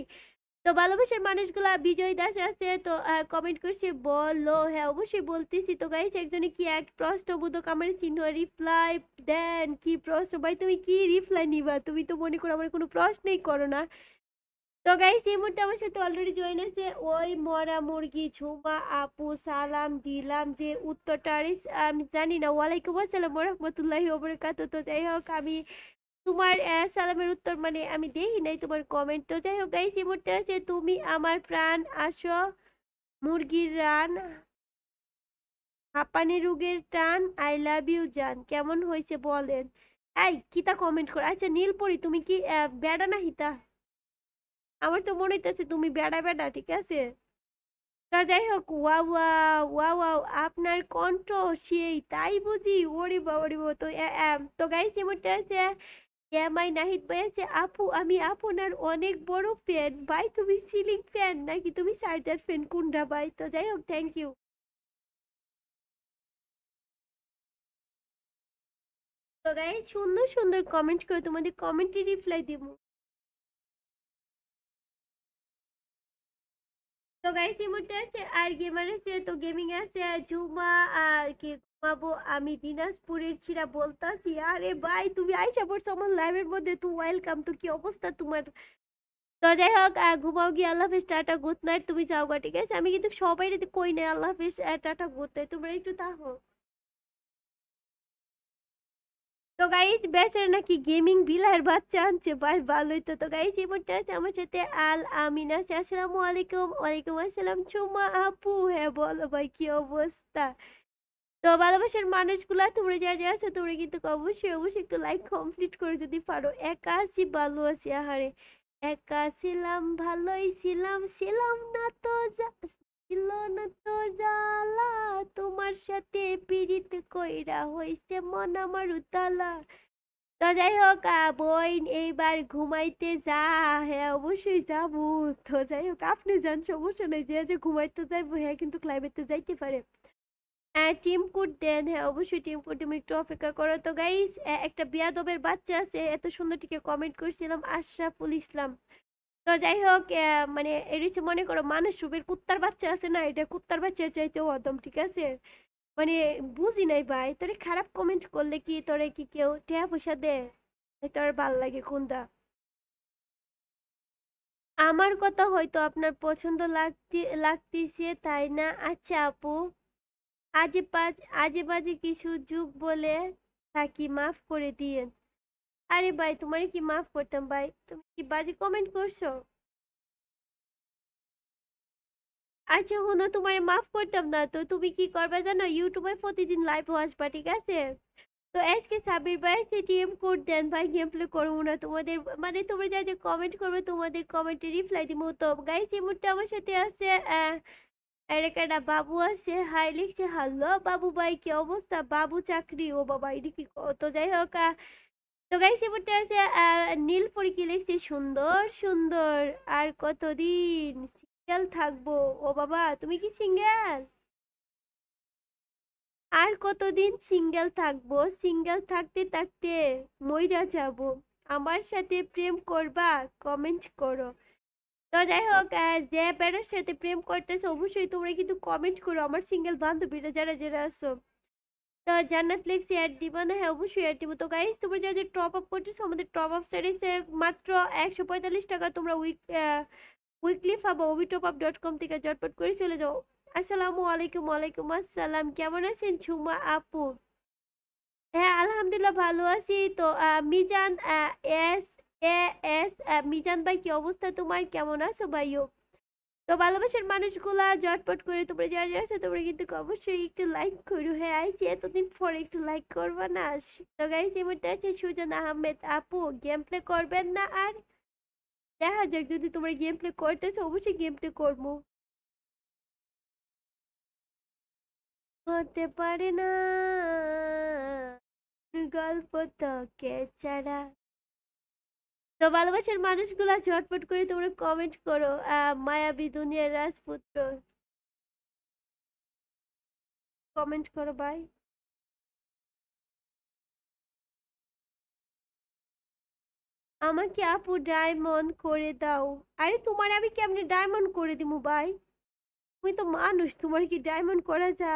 তো ভালোবাসার মানুষগুলা বিজয় দাস আছে, তো কমেন্ট করছে বলো। হ্যাঁ অবশ্যই বলতেছি। তো গাইস একজনে কি এক প্রশ্নবোধক আমার চিহ্ন রিপ্লাই দেন। কি প্রশ্ন ভাই, তুমি কি রিপ্লাই নিবা? তুমি তো মনে করো আমার কোনো প্রশ্নই করো না। তো গাইস এই মুহূর্তে আমার সাথে অলরেডি জয়েন আছে ওই মরা মুরগি ঝুমা আপু। সালাম দিলাম যে উত্তরটা আমি জানি না। ওয়ালাইকুম আসসালাম ওরহমতুল্লাহি ওবারাকাতুহু। তো যাই হোক আমি তোমার সালামের উত্তর মানে আমি দেখি নাই তোমার কমেন্ট। তো যাই হোক গাইস এই মুহূর্তে আছে তুমি আমার প্রাণ আসো মুরগির রান হাঁপানি রোগের টান আই লাভ ইউ জান। কেমন হয়েছে বলেন? এই কিতা কমেন্ট কর। আচ্ছা নীলপরি তুমি কি বেড়া না হিতা? আমার তো মনে হইতেছে তুমি বেড়া বেড়া, ঠিক আছে। তা যাই হোক ওয়াও ওয়াও ওয়াও ওয়াও আপনার কণ্ঠ সেই তাই বুঝি। ওরে বাবা ওরে বাবা। তো তো গাইস এমনটা আছে এমআই নাহিদ ভাই আছে, আপু আমি আপনার অনেক বড় ফ্যান ভাই। তুমি সিলিং ফ্যান নাকি তুমি সাইডার ফ্যান কোনটা ভাই? তো যাই হোক থ্যাংক ইউ। তো গাইস সুন্দর সুন্দর কমেন্ট করে তোমাদের কমেন্টে রিপ্লাই দিব। তো গাইস এই মুহূর্তে আছে আর গেমার আছে, তো গেমিং আছে ঝুমা আর কি ঘুমাবো আমি দিনাজপুরের ছিড়া বলতাছি। আরে ভাই তুমি আইসা পড়ছো আমার লাইভের মধ্যে, তো ওয়েলকাম। তো কি অবস্থা তোমার? তো যাই হোক ঘুমাও গিয়ে আল্লাহ হাফিজ টাটা গুড নাইট। তুমি যাও গা, ঠিক আছে। আমি কিন্তু সবাই কই নাই আল্লাহ হাফিজ টাটা গুড নাইট, তোমরা একটু তাহো। তো গাইস বেচারা নাকি গেমিং বিলার বাচ্চা আনছে ভাই, ভালোই তো। তো গাইস এই মুহূর্তে আছে আমার সাথে আল আমিন আছে। আসসালামু আলাইকুম। ওয়ালাইকুম আসসালাম ঝুমা আপু। হ্যাঁ বলো ভাই কি অবস্থা? তো ভালোবাসার মানুষগুলা তোমরা যা যা আছো তোমরা কিন্তু অবশ্যই অবশ্যই একটু লাইক কমপ্লিট করে যদি পারো। একা আছি ভালো আছি, আহারে একা ছিলাম ভালোই ছিলাম, ছিলাম না তো ছিল না তো জ্বালা, তোমার সাথে পীড়িত কইরা হইছে মন আমার উতালা। তো যাই হোক বোন এইবার ঘুমাইতে যা। হ্যাঁ অবশ্যই যাবো। তো যাই হোক আপনি যান, সমস্যা নেই। যে যে ঘুমাইতে যাইবো হ্যাঁ কিন্তু ক্লাইমেটে যাইতে পারে। টিম কোড দেন। হ্যাঁ অবশ্যই টিম কোড, তুমি একটু অপেক্ষা করো। তো গাইস একটা বিয়াদবের বাচ্চা আছে এত সুন্দর টিকে কমেন্ট করছিলাম আশরাফুল ইসলাম। তো যাই হোক মানে এর হচ্ছে মনে করো মানুষ রূপের কুত্তার বাচ্চা আছে না, এটা কুত্তার বাচ্চার চাইতেও অদম, ঠিক আছে। মানে বুঝি নাই ভাই, তোরে খারাপ কমেন্ট করলে কি তোরে কি কেউ টেয়া পয়সা দে? তোর ভাল লাগে কোনটা? আমার কথা হয়তো আপনার পছন্দ লাগতেছে তাই না? আচ্ছা আপু আজে বাজে কিছু যুগ বলে থাকি মাফ করে দিয়েন। আরে ভাই তোমারে কি মাফ করতাম ভাই, তুমি কি বাজে কমেন্ট করছো? আচ্ছা হুনো তোমারে মাফ করতাম না তো তুমি কি করবা জানো? ইউটিউবে প্রতিদিন লাইভ আসবা, ঠিক আছে। তো আজকে সাবির ভাই সিটিএম কোড দেন ভাই, গেম প্লে করবো না তোমাদের মানে তোমরা যা যা কমেন্ট করবে তোমাদের কমেন্টে রিপ্লাই দিব। তো গাইস এই মুহূর্তে আমার সাথে আছে এরেকাটা বাবু আছে, হাই লিখছে হ্যালো বাবু ভাই কি অবস্থা? বাবু চাকরি ও বাবা এটা কি তো যাই হোক তো গাইস এই মুহূর্তে আছে নীলপরি কি লিখছে সুন্দর সুন্দর আর কতদিন সিঙ্গেল থাকবো। ও বাবা তুমি কি সিঙ্গেল? আর কতদিন সিঙ্গেল থাকবো? সিঙ্গেল থাকতে থাকতে মইরা যাব। আমার সাথে প্রেম করবা? কমেন্ট করো। তো যাই হোক যে প্যারের সাথে প্রেম করতেছে অবশ্যই তোমরা কিন্তু কমেন্ট করো, আমার সিঙ্গেল বান্ধবীরা যারা যারা আছো। তো জান্নাত লিখছে অ্যাড দিবা না? হ্যাঁ অবশ্যই অ্যাড দিব। তো গাইস তোমরা যা যে টপ আপ করতেছো আমাদের টপ আপ সার্ভিসে মাত্র 145 টাকা তোমরা উইকলি পাবো। ওবিটপআপ.com থেকে ঝটপট করে চলে যাও। আসসালামু আলাইকুম। ওয়ালাইকুম আসসালাম। কেমন আছেন ঝুমা আপু? হ্যাঁ আলহামদুলিল্লাহ ভালো আছি। তো Mizan S A S Mizan ভাই কি অবস্থা তোমার? কেমন আছো ভাইও? তো ভালোবাসার মানুষগুলা ঝটপট করে তোমরা যারা যারা আছো তোমরা কিন্তু অবশ্যই একটু লাইক করো। হ্যাঁ আইছি এতদিন পরে একটু লাইক করবা না। তো গাইস এই মুহূর্তে আছে সুজন আহমেদ আপু গেম প্লে করবেন না আর দেখা যাক যদি তোমরা গেম প্লে করতেছো অবশ্যই গেম প্লে করবো। হতে পারে না গল্প তোকে ছাড়া। তো ভালোবাসার মানুষগুলা ঝটপট করে তোমরা কমেন্ট করো মায়াবী দুনিয়ার রাজপুত্র কমেন্ট করো ভাই। আমাকে আপু ডায়মন্ড করে দাও। আরে তোমার আমি কেমনে ডায়মন্ড করে দিমু ভাই? তুমি তো মানুষ, তোমার কি ডায়মন্ড করা যা?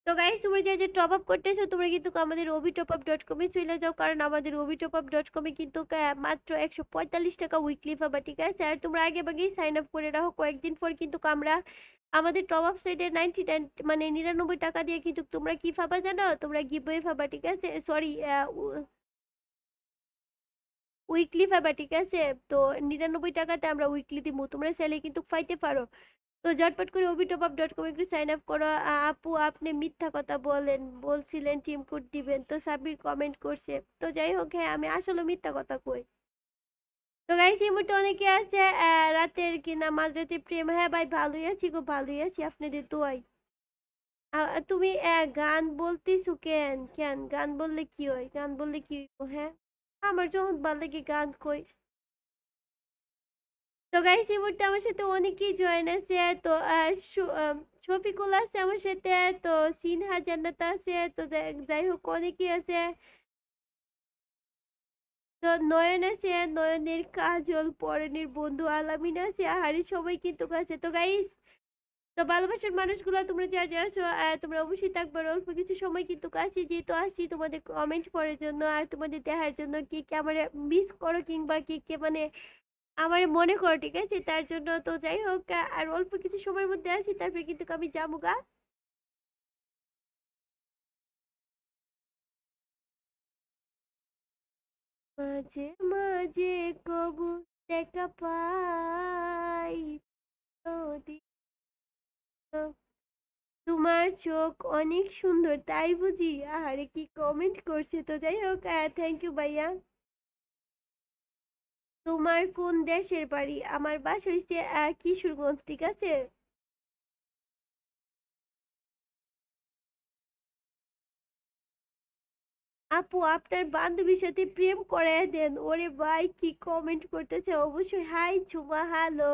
তো গাইস তোমরা যে টপ আপ করতেছো তোমরা কিন্তু আমাদের obitopup.com এ চলে যাও, কারণ আমাদের obitopup.com এ কিন্তু মাত্র 145 টাকা উইকলি পাবা, ঠিক আছে? আর তোমরা আগে ভাগেই সাইন আপ করে রাখো, কয়েকদিন পর কিন্তু আমরা আমাদের টপ আপ সাইটে 99 মানে 99 টাকা দিয়ে কিন্তু তোমরা কি পাবা জানো? তোমরা গিভওয়ে পাবা, ঠিক আছে? সরি উইকলি পাবা, ঠিক আছে? তো 99 টাকাতে আমরা উইকলি দিব, তোমরা চাইলে কিন্তু পাইতে পারো। তো ঝটপট করে obitopup.com একটু সাইন আপ করো। আপু আপনি মিথ্যা কথা বলছিলেন টিম কোড দিবেন, তো সাব্বির কমেন্ট করছে। তো যাই হোক, হ্যাঁ আমি আসলে মিথ্যা কথা কই। তো গাইস এই মুহূর্তে অনেকে আছে রাতের কিনা মাঝরাতে প্রেম। হ্যাঁ ভাই ভালোই আছি গো, ভালোই আছি আপনাদের দোয়াই। তুমি গান বলতেছো কেন? কেন গান বললে কি হয়? গান বললে কি হইব? হ্যাঁ আমার যখন ভালো লাগে গান কই। তো গাইস এই মুহূর্তে আমার সাথে অনেকেই জয়েন আছে। তো শফিকুল আছে আমার সাথে, তো সিনহা জান্নাত আছে, তো যাই হোক অনেকেই আছে। তো নয়ন আছে, নয়নের কাজল, পরাণের বন্ধু আলামিন আছে, আহারে সবাই কিন্তু আছে। তো গাইস তো ভালোবাসার মানুষগুলো তোমরা যারা যারা আছো তোমরা অবশ্যই থাকবে অল্প কিছু সময় কিন্তু কাছে, যেহেতু আসছি তোমাদের কমেন্ট পড়ার জন্য আর তোমাদের দেখার জন্য কে কে আমার মিস করো কিংবা কে কে মানে আমার মনে করো, ঠিক আছে? তার জন্য তো যাই হোক আর অল্প কিছু সময়ের মধ্যে আছি, তারপরে কিন্তু আমি যাবো গা। মাঝে মাঝে কবু দেখা পাই নদী, তোমার চোখ অনেক সুন্দর তাই বুঝি। আরে কি কমেন্ট করছে! তো যাই হোক থ্যাংক ইউ ভাইয়া। তোমার কোন দেশের বাড়ি? আমার বাসা হইছে কিশোরগঞ্জ, ঠিক আছে? আপু আপনার বান্ধবীর সাথে প্রেম করায় দেন। ওরে ভাই কি কমেন্ট করতেছে! অবশ্যই হাই ঝুমা হ্যালো।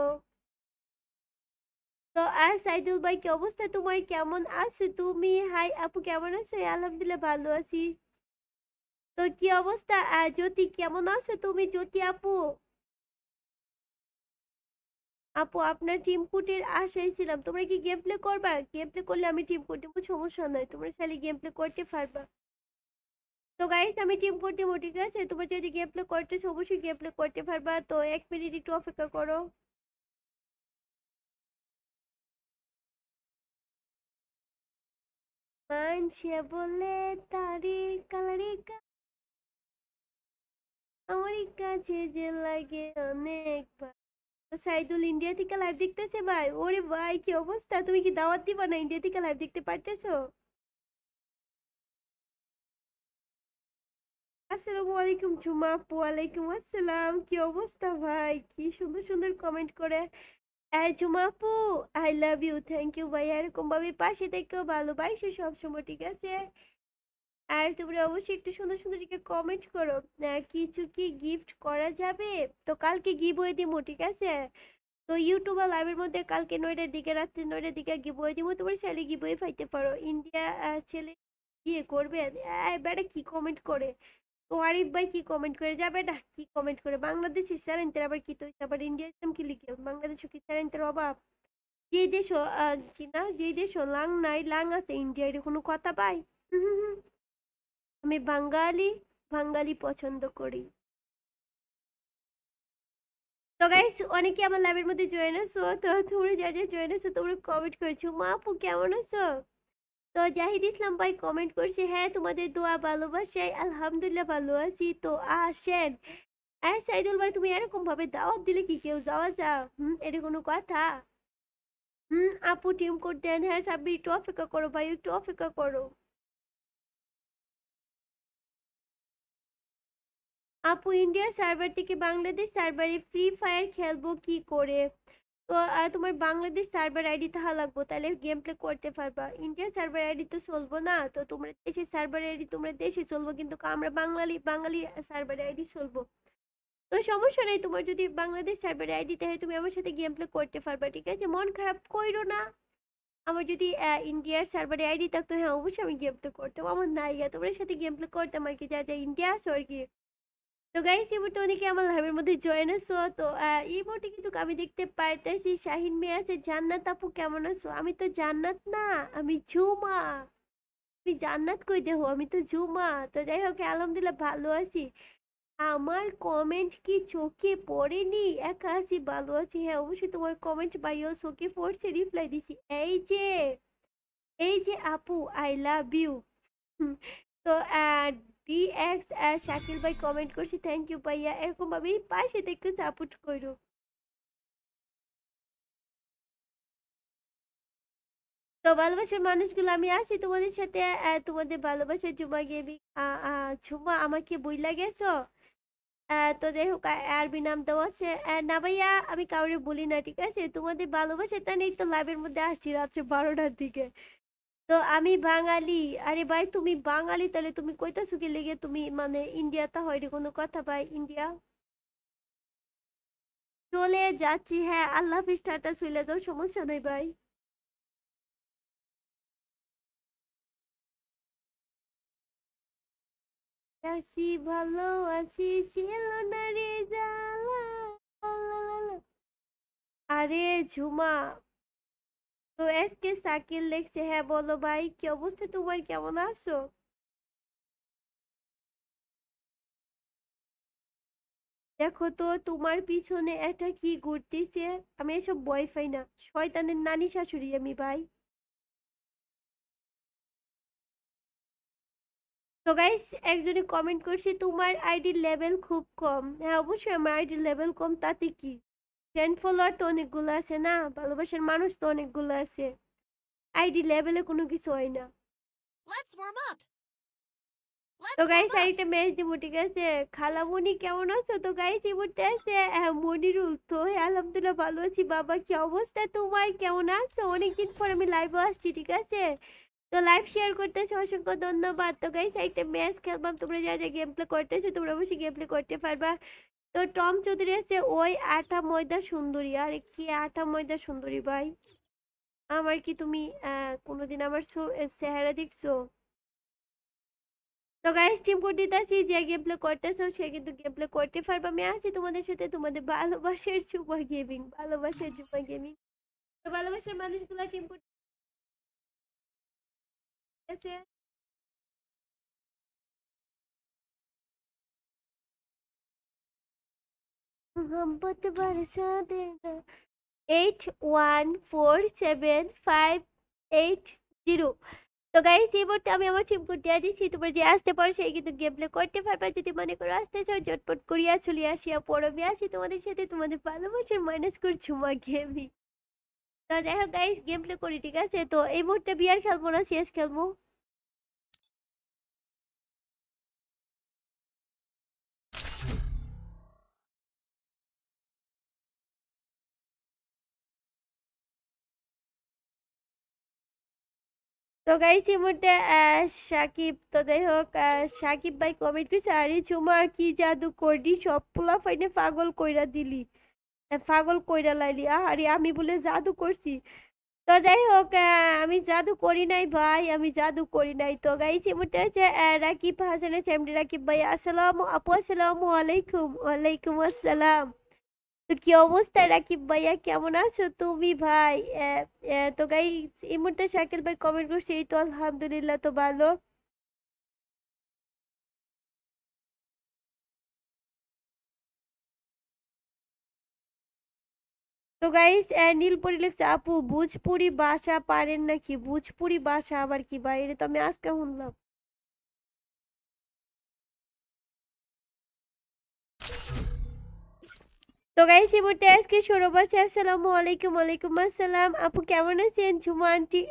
তো সাইদুল ভাই কি অবস্থা তোমার? কেমন আছো তুমি? হাই আপু কেমন আছো? আলহামদুলিল্লাহ ভালো আছি। তো কি অবস্থা জ্যোতি কেমন আছো তুমি? জ্যোতি আপু, আপু আপনার টিম কোডের আশায় ছিলাম। তোমরা কি গেম প্লে করবা? গেম প্লে করলে আমি টিম কোড দেবো, সমস্যা নাই, তোমরা খালি গেম প্লে করতে পারবা। তো গাইস আমি টিম কোড দেবো, ঠিক আছে? তোমরা যদি গেম প্লে করতেছো অবশ্যই গেম প্লে করতে পারবা। তো 1 মিনিট একটু অপেক্ষা করো। মানছে বলে তারি কালারি আমার কাছে যে লাগে অনেক। তো সাইদুল ইন্ডিয়া থেকে লাইভ দেখতেছে ভাই। ওরে ভাই কি অবস্থা! তুমি কি দাওয়াত দিবা না? ইন্ডিয়া থেকে লাইভ দেখতে পারতেছো? আসসালামু আলাইকুম ঝুমা আপু। ওয়ালাইকুম আসসালাম। কি অবস্থা ভাই? কি সুন্দর সুন্দর কমেন্ট করে। ঝুমা আপু I love you, thank you ভাই। এরকম ভাবে পাশে থেকেও ভালোবাসো সবসময়, ঠিক আছে? আর তোমরা অবশ্যই একটু সুন্দর সুন্দর দিকে কমেন্ট করো। কিছু কি গিফট করা যাবে? তো কালকে গিভওয়ে দিমু, ঠিক আছে? তো ইউটিউব আর লাইভের মধ্যে কালকে 9টার দিকে, রাত্রি 9টার দিকে গিভওয়ে দিব। তোমার ছেলে গিভওয়ে পাইতে পারো। ইন্ডিয়া ছেলে বিয়ে করবে? বেটা কি কমেন্ট করে! তো আরিফ ভাই কি কমেন্ট করে যাবে না? কি কমেন্ট করে বাংলাদেশি স্যারেন্টের আবার কি? তো আবার ইন্ডিয়া ইসলাম কি লিখে বাংলাদেশ কি স্যারেন্টের অভাব? যে দেশ কি না, যে দেশ লাং নাই লাং আছে ইন্ডিয়ার কোনো কথা পাই? আমি বাঙালি, বাঙালি পছন্দ করি। তো গাইস অনেকে আমার লাইভের মধ্যে জয়েন আছো, তো তোমরা যা যা জয়েন আছো তোমরা কমেন্ট করেছো। মা আপু কেমন আছো? তো জাহিদ ইসলাম ভাই কমেন্ট করছে হ্যাঁ তোমাদের দোয়া ভালোবাসায় আলহামদুলিল্লাহ ভালো আছি। তো আসেন আর সাইদুল ভাই তুমি এরকম ভাবে দাওয়াত দিলে কি কেউ যাওয়া যা? এটা কোনো কথা? আপু টিম কোড দেন। হ্যাঁ সাব্বির একটু অপেক্ষা করো ভাই, একটু অপেক্ষা করো। আপু ইন্ডিয়া সার্ভার থেকে বাংলাদেশ সার্ভারে ফ্রি ফায়ার খেলবো কি করে? তো তোমার বাংলাদেশ সার্ভার আইডি তাহা লাগবো, তাহলে গেম প্লে করতে পারবা। ইন্ডিয়া সার্ভার আইডি তো চলবো না, তো তোমরা দেশের সার্ভার আইডি তোমরা দেশে চলবো, কিন্তু আমরা বাঙালি বাঙালি সার্ভার আইডি চলবো। তো সমস্যা নেই, তোমার যদি বাংলাদেশ সার্ভার আইডি তাহলে তুমি আমার সাথে গেম প্লে করতে পারবা, ঠিক আছে? মন খারাপ কইরো না। আমার যদি ইন্ডিয়ার সার্ভারে আইডি থাকতো, হ্যাঁ অবশ্যই আমি গেম প্লে করতাম। আমার নাই, তোমার সাথে গেম প্লে করতাম আর কি, যা যা ইন্ডিয়া আসো আর কি। তো গাইস এই মুহূর্তে অনেকে আমার লাইভের মধ্যে জয়েন আছো। তো এই মুহূর্তে কিন্তু আমি দেখতে পাইতেছি শাহিন মেয়ে আছে। জান্নাত আপু কেমন আছো? আমি তো জান্নাত না, আমি ঝুমা। তুমি জান্নাত কই দেহো? আমি তো ঝুমা। তো যাই হোক আলহামদুলিল্লাহ ভালো আছি। আমার কমেন্ট কি চোখে পড়েনি? একা আছি ভালো আছি। হ্যাঁ অবশ্যই তোমার কমেন্ট বাইও চোখে পড়ছে, রিপ্লাই দিছি। এই যে আপু আই লাভ ইউ। তো ডিএক্স শাকিল ভাই কমেন্ট করছি, থ্যাংক ইউ ভাইয়া। এরকম ভাবে পাশে থেকে সাপোর্ট করো। তো ভালোবাসার মানুষগুলো আমি আছি তোমাদের সাথে। তোমাদের ভালোবাসার ঝুমা গেবি। ঝুমা আমাকে বইলা গেছো? তো যাই হোক আরবি নাম দেওয়া আছে। না ভাইয়া আমি কাউরে বলি না, ঠিক আছে? তোমাদের ভালোবাসাটা নেই তো লাইভের মধ্যে আসছি রাত্রে 12টার দিকে। তো আমি বাঙালি। আরে ভাই তুমি বাঙালি তাহলে তুমি কইতাছো কি লেগে তুমি মানে ইন্ডিয়াতে হয় কোনো কথা ভাই? ইন্ডিয়া চলে যাচ্ছি। হ্যাঁ আল্লাহ হাফিজ, টাটা, চলে যাও, সমস্যা নেই ভাই। আছি ভালো আছি, ছিল না রে জ্বালা। আরে ঝুমা, তো এসকে সাকিল লেখছে। হ্যাঁ বলো ভাই, কি অবস্থা তোমার, কেমন আছো? দেখো তো তোমার পিছনে একটা কি ঘুরতেছে। আমি এসব ভয় পাই না, শয়তানের নানি শাশুড়ি আমি ভাই। তো গাইস একজনে কমেন্ট করছে তোমার আইডির লেভেল খুব কম। হ্যাঁ অবশ্যই আমার আইডির লেভেল কম, তাতে কি? ফ্রেন্ড ফলোয়ার তো অনেকগুলো আছে না, ভালোবাসার মানুষ তো অনেকগুলো আছে। আইডি লেভেলে কোনো কিছু হয় না। Let's warm up. তো Let's গাইস warm up. আরেকটা ম্যাচ দিব, ঠিক আছে? খালামণি কেমন আছো? তো গাইস এই মুহূর্তে আছে মনিরুল। তো আলহামদুলিল্লাহ ভালো আছি। বাবা কি অবস্থা তোমার, কেমন আছো? অনেকদিন পর আমি লাইভে আসছি, ঠিক আছে? তো লাইভ শেয়ার করতেছো, অসংখ্য ধন্যবাদ। তো গাইস একটা ম্যাচ খেলবাম, তোমরা যা যা গেম প্লে করতেছো তোমরা অবশ্যই গেম প্লে করতে পারবা। তো টম চৌধুরী আছে ওই আটা ময়দা সুন্দরী। আর কি আটা ময়দা সুন্দরী ভাই? আমার কি তুমি কোনোদিন আমার চেহারা দেখছো? তো গাইস টিম কোড দিতেছি, যে গেম প্লে করতেছো সে কিন্তু গেম প্লে করতে পারবে। আমি আছি তোমাদের সাথে, তোমাদের ভালোবাসার চুপা গেমিং, ভালোবাসার চুপা গেমিং। তো ভালোবাসার মানুষগুলো টিম কোড আছে। মোহাম্মত বরসা দেনা। 814758 তো গাইস এই মুহূর্তে আমি আমার টিম কোড দিয়ে দিচ্ছি, তোমরা যে আসতে পারো সেই কিন্তু গেম প্লে করতে পারবা। যদি মনে করো আসতে চাও ঝটপট করিয়া চলে আসিয়া পড়ো। আমি আছি তোমাদের সাথে, তোমাদের ভালোবাসার মাইনাস করছো মা গেমি। তো যাই হোক গাইস গেম প্লে করি, ঠিক আছে? তো এই মুহূর্তে বিয়ার খেলবো না, সিএস খেলবো। তো গাইস এই মুহূর্তে সাকিব। তো যাই হোক সাকিব ভাই কমেন্ট করছে, আরে ঝুমা কি জাদু করলি, সব পোলা ফাইনে পাগল কইরা দিলি, পাগল কইরা লাইলি। আরে আমি বলে জাদু করছি? তো যাই হোক আমি জাদু করি নাই ভাই, আমি জাদু করি নাই। তো গাইস এই মুহূর্তে হচ্ছে রাকিব হাসানের এমডি রাকিব ভাই। আসসালামু আপু, আসসালামু আলাইকুম। ওয়ালাইকুম আসসালাম। তো কি অবস্থা রাকিব ভাইয়া, কেমন আছো তুমি ভাই? তো গাইস এই মুহূর্তে শাকিল ভাই কমেন্ট করছে, এই তো আলহামদুলিল্লাহ তো ভালো। তো গাইস নীলপরি লিখছে, আপু ভোজপুরি ভাষা পারেন নাকি? ভোজপুরি ভাষা আবার কি ভাই? এটা তো আমি আজকে শুনলাম। তো গাইস এই মুহূর্তে আজকে সৌরভ আছে। আসসালামু আলাইকুম। ওয়ালাইকুম আসসালাম। আপু কেমন আছেন? ঝুমা আন্টি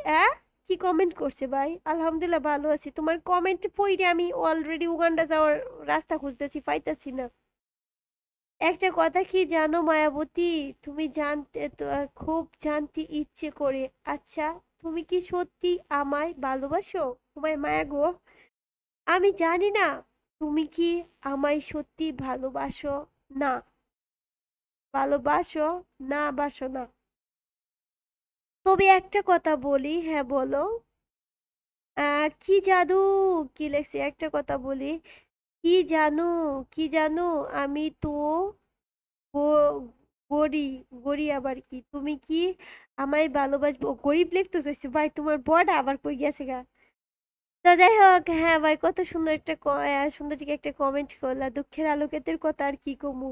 কি কমেন্ট করছে ভাই? আলহামদুলিল্লাহ ভালো আছি। তোমার কমেন্ট পড়ে আমি অলরেডি উগান্ডা যাওয়ার রাস্তা খুঁজতেছি, পাইতাছি না। একটা কথা কি জানো মায়াবতী, তুমি জানতে তো খুব জানতে ইচ্ছে করে। আচ্ছা, তুমি কি সত্যি আমায় ভালোবাসো? তোমায় মায়া গো, আমি জানি না তুমি কি আমায় সত্যি ভালোবাসো না ভালোবাসো না বাসো না। তবে একটা কথা বলি, হ্যাঁ বলো। কি জাদু, কি লেখছে একটা কথা বলি। কি জানো, কি জানো, আমি তো গ- গরি গরি আবার কি, তুমি কি আমায় ভালোবাসবো? ও, গরিব লিখতে চাইছে ভাই, তোমার বড় আবার কই গেছে গা। তো যাই হোক, হ্যাঁ ভাই, কত সুন্দর একটা সুন্দর থেকে একটা কমেন্ট করলা। দুঃখের আলোকেতের কথা আর কি কমু।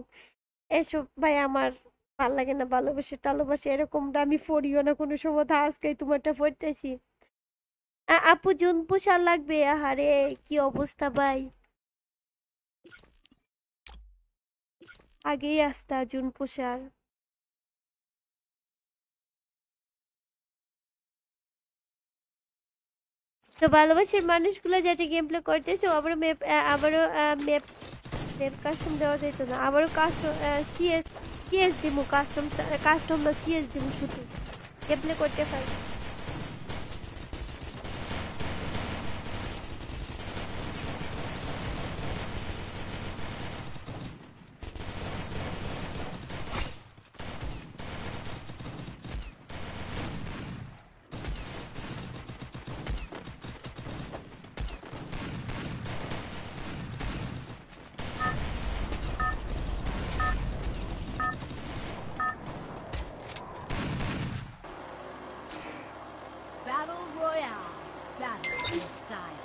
এসব ভাই আমার ভাল লাগে না, ভালোবাসে টালোবাসে এরকমটা আমি পড়িও না কোনো সময়। আজকে তোমারটা পড়তেছি। আপু জুন পোশাক লাগবে, আহারে কি অবস্থা ভাই। আগেই আসতা জুন পোশাক। তো ভালোবাসার মানুষগুলো যেটা গেম প্লে করতেছে, আবারও ম্যাপ, আবারও ম্যাপ ম্যাপ কাস্টম দেওয়া যেত না? আবারও কাস্টম সিএস সিএস দিমু, কাস্টম কাস্টম না সিএস দিমু, শুধু গেম প্লে করতে পারি। Battle Royale. Battle in style.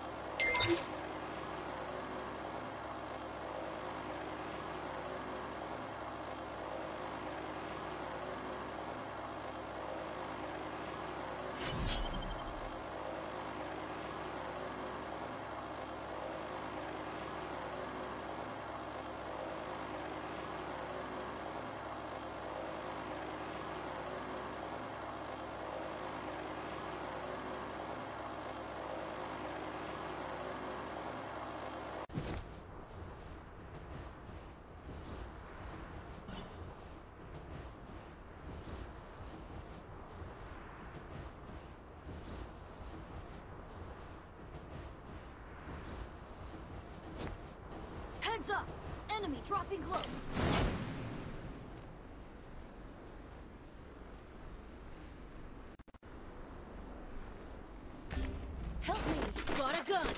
Heads up! Enemy dropping close. Help me! Got a gun!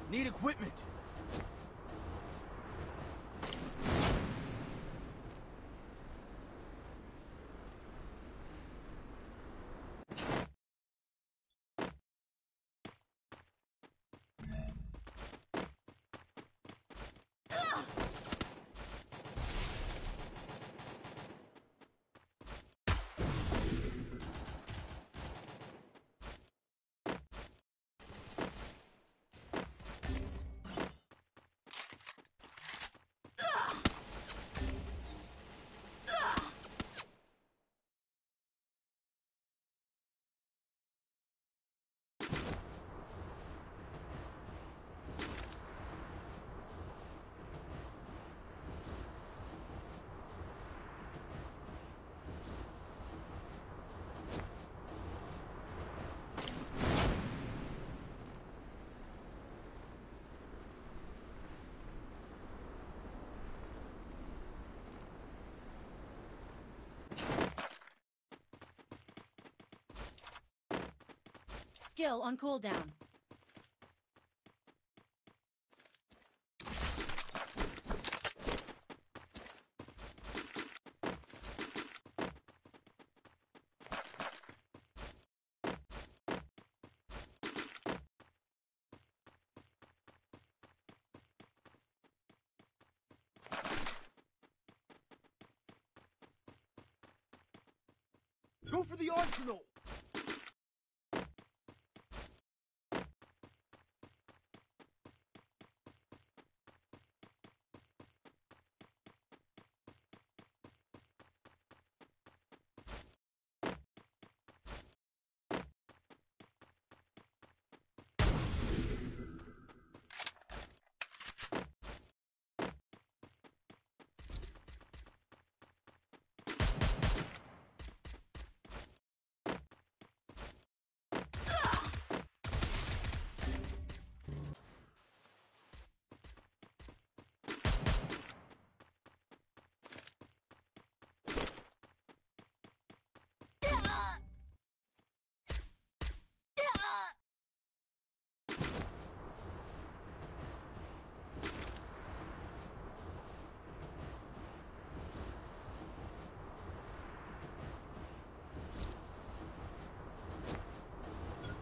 Need equipment. Skill on cooldown. Go for the arsenal.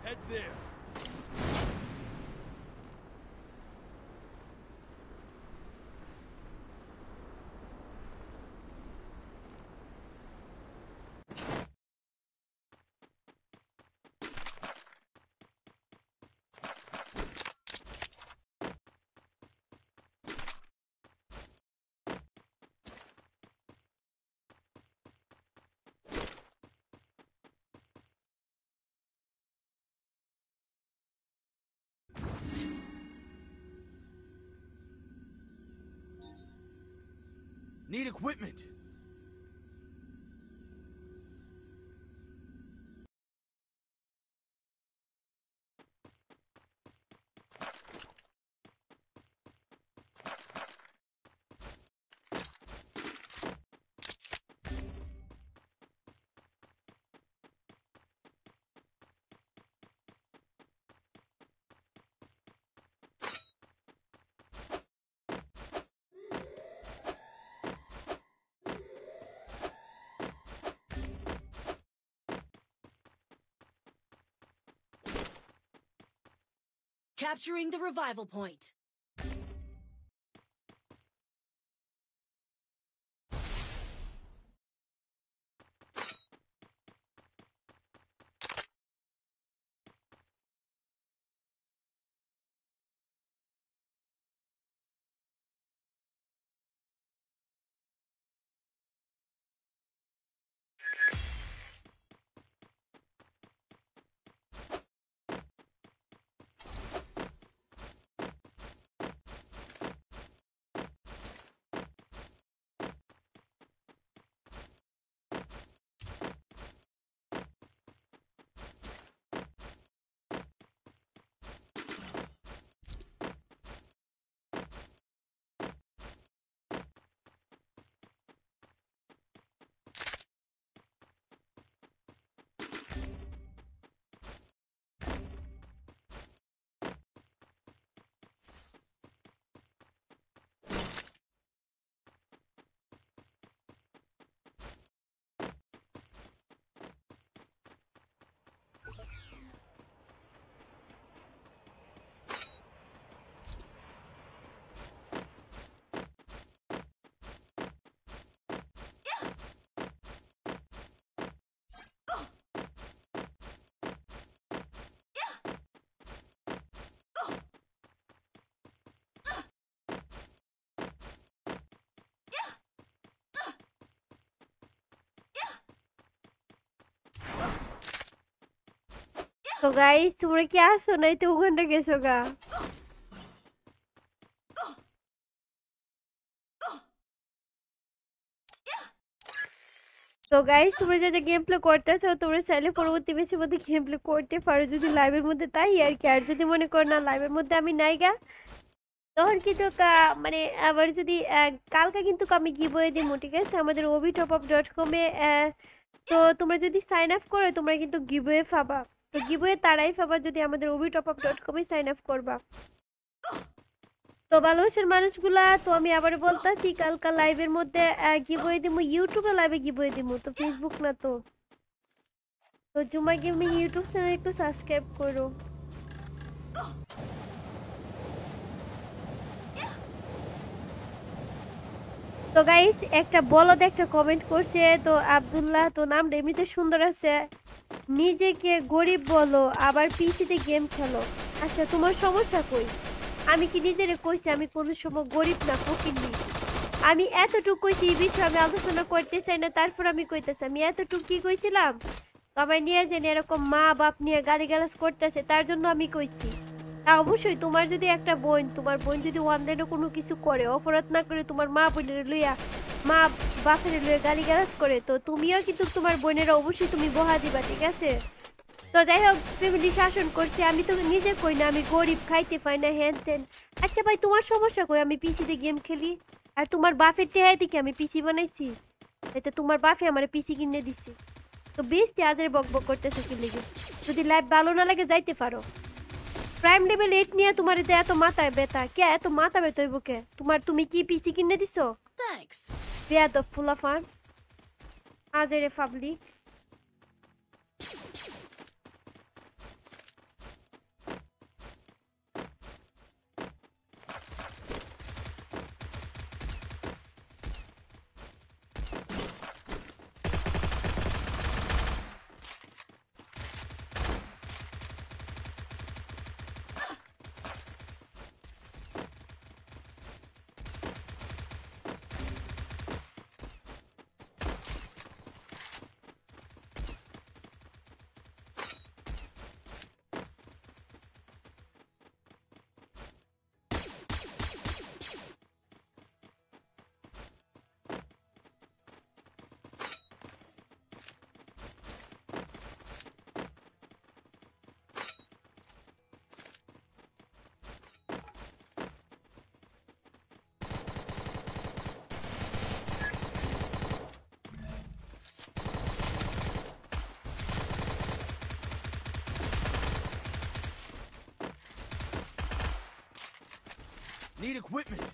Head there. Need equipment. Capturing the revival point. তো guys তোমরা কি আসো নাই তো ওখানটা গেছো গা? তো গাইস তোমরা যে গেম প্লে করতেছো তোমরা চাইলে পরবর্তী ম্যাচের মধ্যে গেম প্লে করতে পারো যদি লাইভের মধ্যে, তাই আর কি। আর যদি মনে করো না লাইভের মধ্যে আমি নাই গা, তখন কিন্তু মানে আবার যদি কালকে কিন্তু আমি গিভওয়ে দিব, ঠিক আছে, আমাদের obitopup.com এ। তো তোমরা যদি সাইন আপ করো তোমরা কিন্তু গিভওয়ে পাবা। তো গিভওয়ে তারাই পাবা যদি আমাদের obitopup.com এ সাইন আপ করবা। তো ভালোবাসার মানুষগুলা, তো আমি আবার বলতাছি কালকা লাইভের মধ্যে গিভওয়ে দিব, ইউটিউবে লাইভে গিভওয়ে দিব, তো ফেসবুক না। তো তো জুমা গেমিং ইউটিউব চ্যানেল একটু সাবস্ক্রাইব করো। তো গাইস একটা বলদ একটা কমেন্ট করছে, তো আব্দুল্লাহ, তো নামটা এমনিতে সুন্দর আছে, নিজেকে গরিব বলো আবার পিসিতে গেম খেলো। আচ্ছা তোমার সমস্যা কই? আমি কি নিজেরে কইছি আমি কোনো সময় গরিব না ফকিন্নি? আমি এতটুকু কইছি এই বিষয়ে আমি আলোচনা করতে চাই না, তারপর আমি কইতেছি আমি এতটুকু কি কইছিলাম। তোমার নিয়ে জানি এরকম মা বাপ নিয়ে গালিগালাজ করতেছে তার জন্য আমি কইছি। অবশ্যই তোমার যদি একটা বোন, তোমার বোন যদি অনলাইনে কোনো কিছু করে, অপরাধ না করে তোমার মা বোনের লইয়া, মা বাপের লইয়া গালিগালাজ করে, তো তুমিও কিন্তু তোমার বোনেরা অবশ্যই তুমি বহা দিবা, ঠিক আছে? তো যাই হোক ফ্যামিলি শাসন করছে, আমি তো নিজে কই না আমি গরিব, খাইতে পাই না, হ্যান ত্যান। আচ্ছা ভাই তোমার সমস্যা কই আমি পিসিতে গেম খেলি? আর তোমার বাপের টেহাই থেকে আমি পিসি বানাইছি, এতে তোমার বাপে আমার পিসি কিনে দিছে। তো বেশি আজের বক বক করতেছে কি লেগে? যদি লাইফ ভালো না লাগে যাইতে পারো। প্রাইম লেভেল 8 নিয়ে তোমার এত মাথায় ব্যথা কে? এত মাথা ব্যথা হইব কে তোমার? তুমি কি পিসি কিনে দিছো? Thanks. বেয়াদব ফুলাফান আজের public. Need equipment.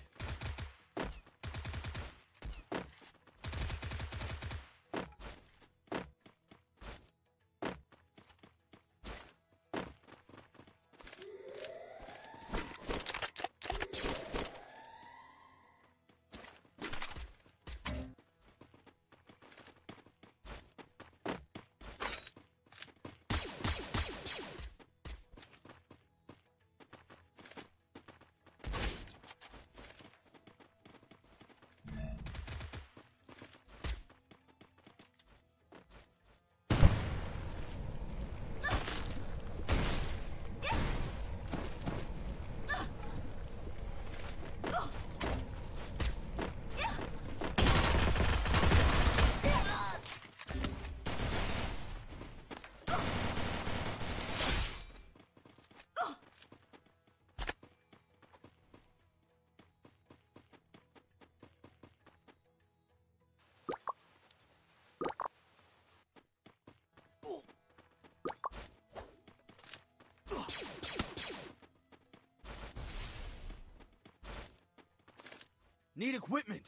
Need equipment.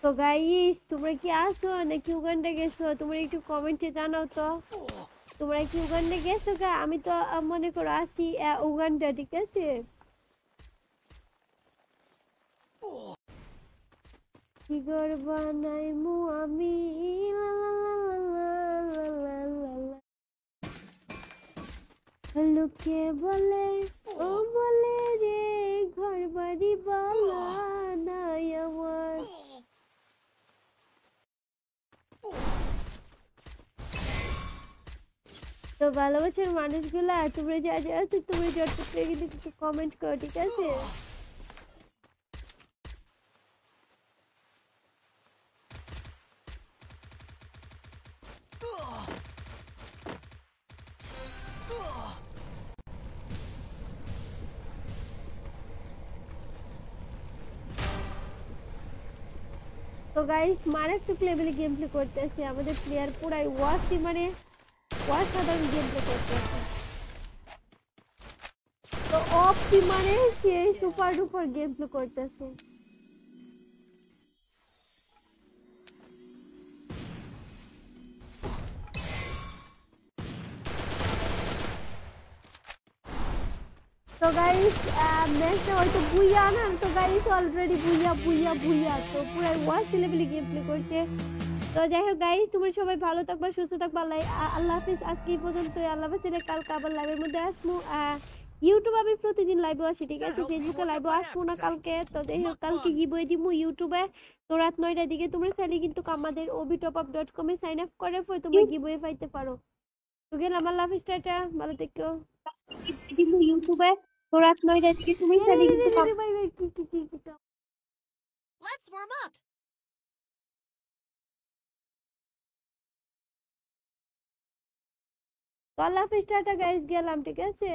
তো গাইস তোমরা কি আছো নাকি উগান্ডা গেছো তোমরা একটু কমেন্টে জানাও তো তোমরা কি উগান্ডা গেছো গা আমি তো মনে করো আছি উগান্ডা ঠিক আছে কি করবা নাই মু আমি লা লা লা লা লা লা লা। লোকে বলে ও বলে রে ঘর বাড়ি বালা নাই আমার তো ভালোবাসার মানুষগুলা তোমরা যা যা আছো তোমরা যতটুকু কিন্তু একটু কমেন্ট করো ঠিক আছে তো গাইস মারাত্মক লেভেলে গেম প্লে করতেছে আমাদের প্লেয়ার পুরাই ওয়াসি মানে অসাধারণ গেম প্লে করতেছে তো অফি মানে সে সুপার ডুপার গেম প্লে করতেছে তো গাইস ম্যাচটা হয়তো বুইয়া না তো গাইস অলরেডি বুইয়া বুইয়া বুইয়া তো পুরাই ওয়াসি লেভেলে গেম প্লে করছে তো যাই হোক গাইস তোমরা সবাই ভালো থাকবা সুস্থ থাকবা আল্লাহ হাফিজ আজকে এই পর্যন্তই আল্লাহ হাফিজ কালকে আবার লাইভের মধ্যে আসবো ইউটিউবে আমি প্রতিদিন লাইভে আসি ঠিক আছে ফেসবুকে লাইভে আসবো না কালকে তো যাই হোক কালকে গিভওয়ে দিব ইউটিউবে তো রাত 9টার দিকে তোমরা চাইলে কিন্তু আমাদের obitopup.com এ সাইন আপ করে পরে তোমরা গিভওয়ে পাইতে পারো তো গেলাম আল্লাহ হাফিজ টাটা ভালো থেকো দিব ইউটিউবে তো রাত 9টার দিকে তুমি চাইলে কিন্তু Let's warm up. তো আল্লাহ হাফিজ টাটা গাইস গেলাম ঠিক আছে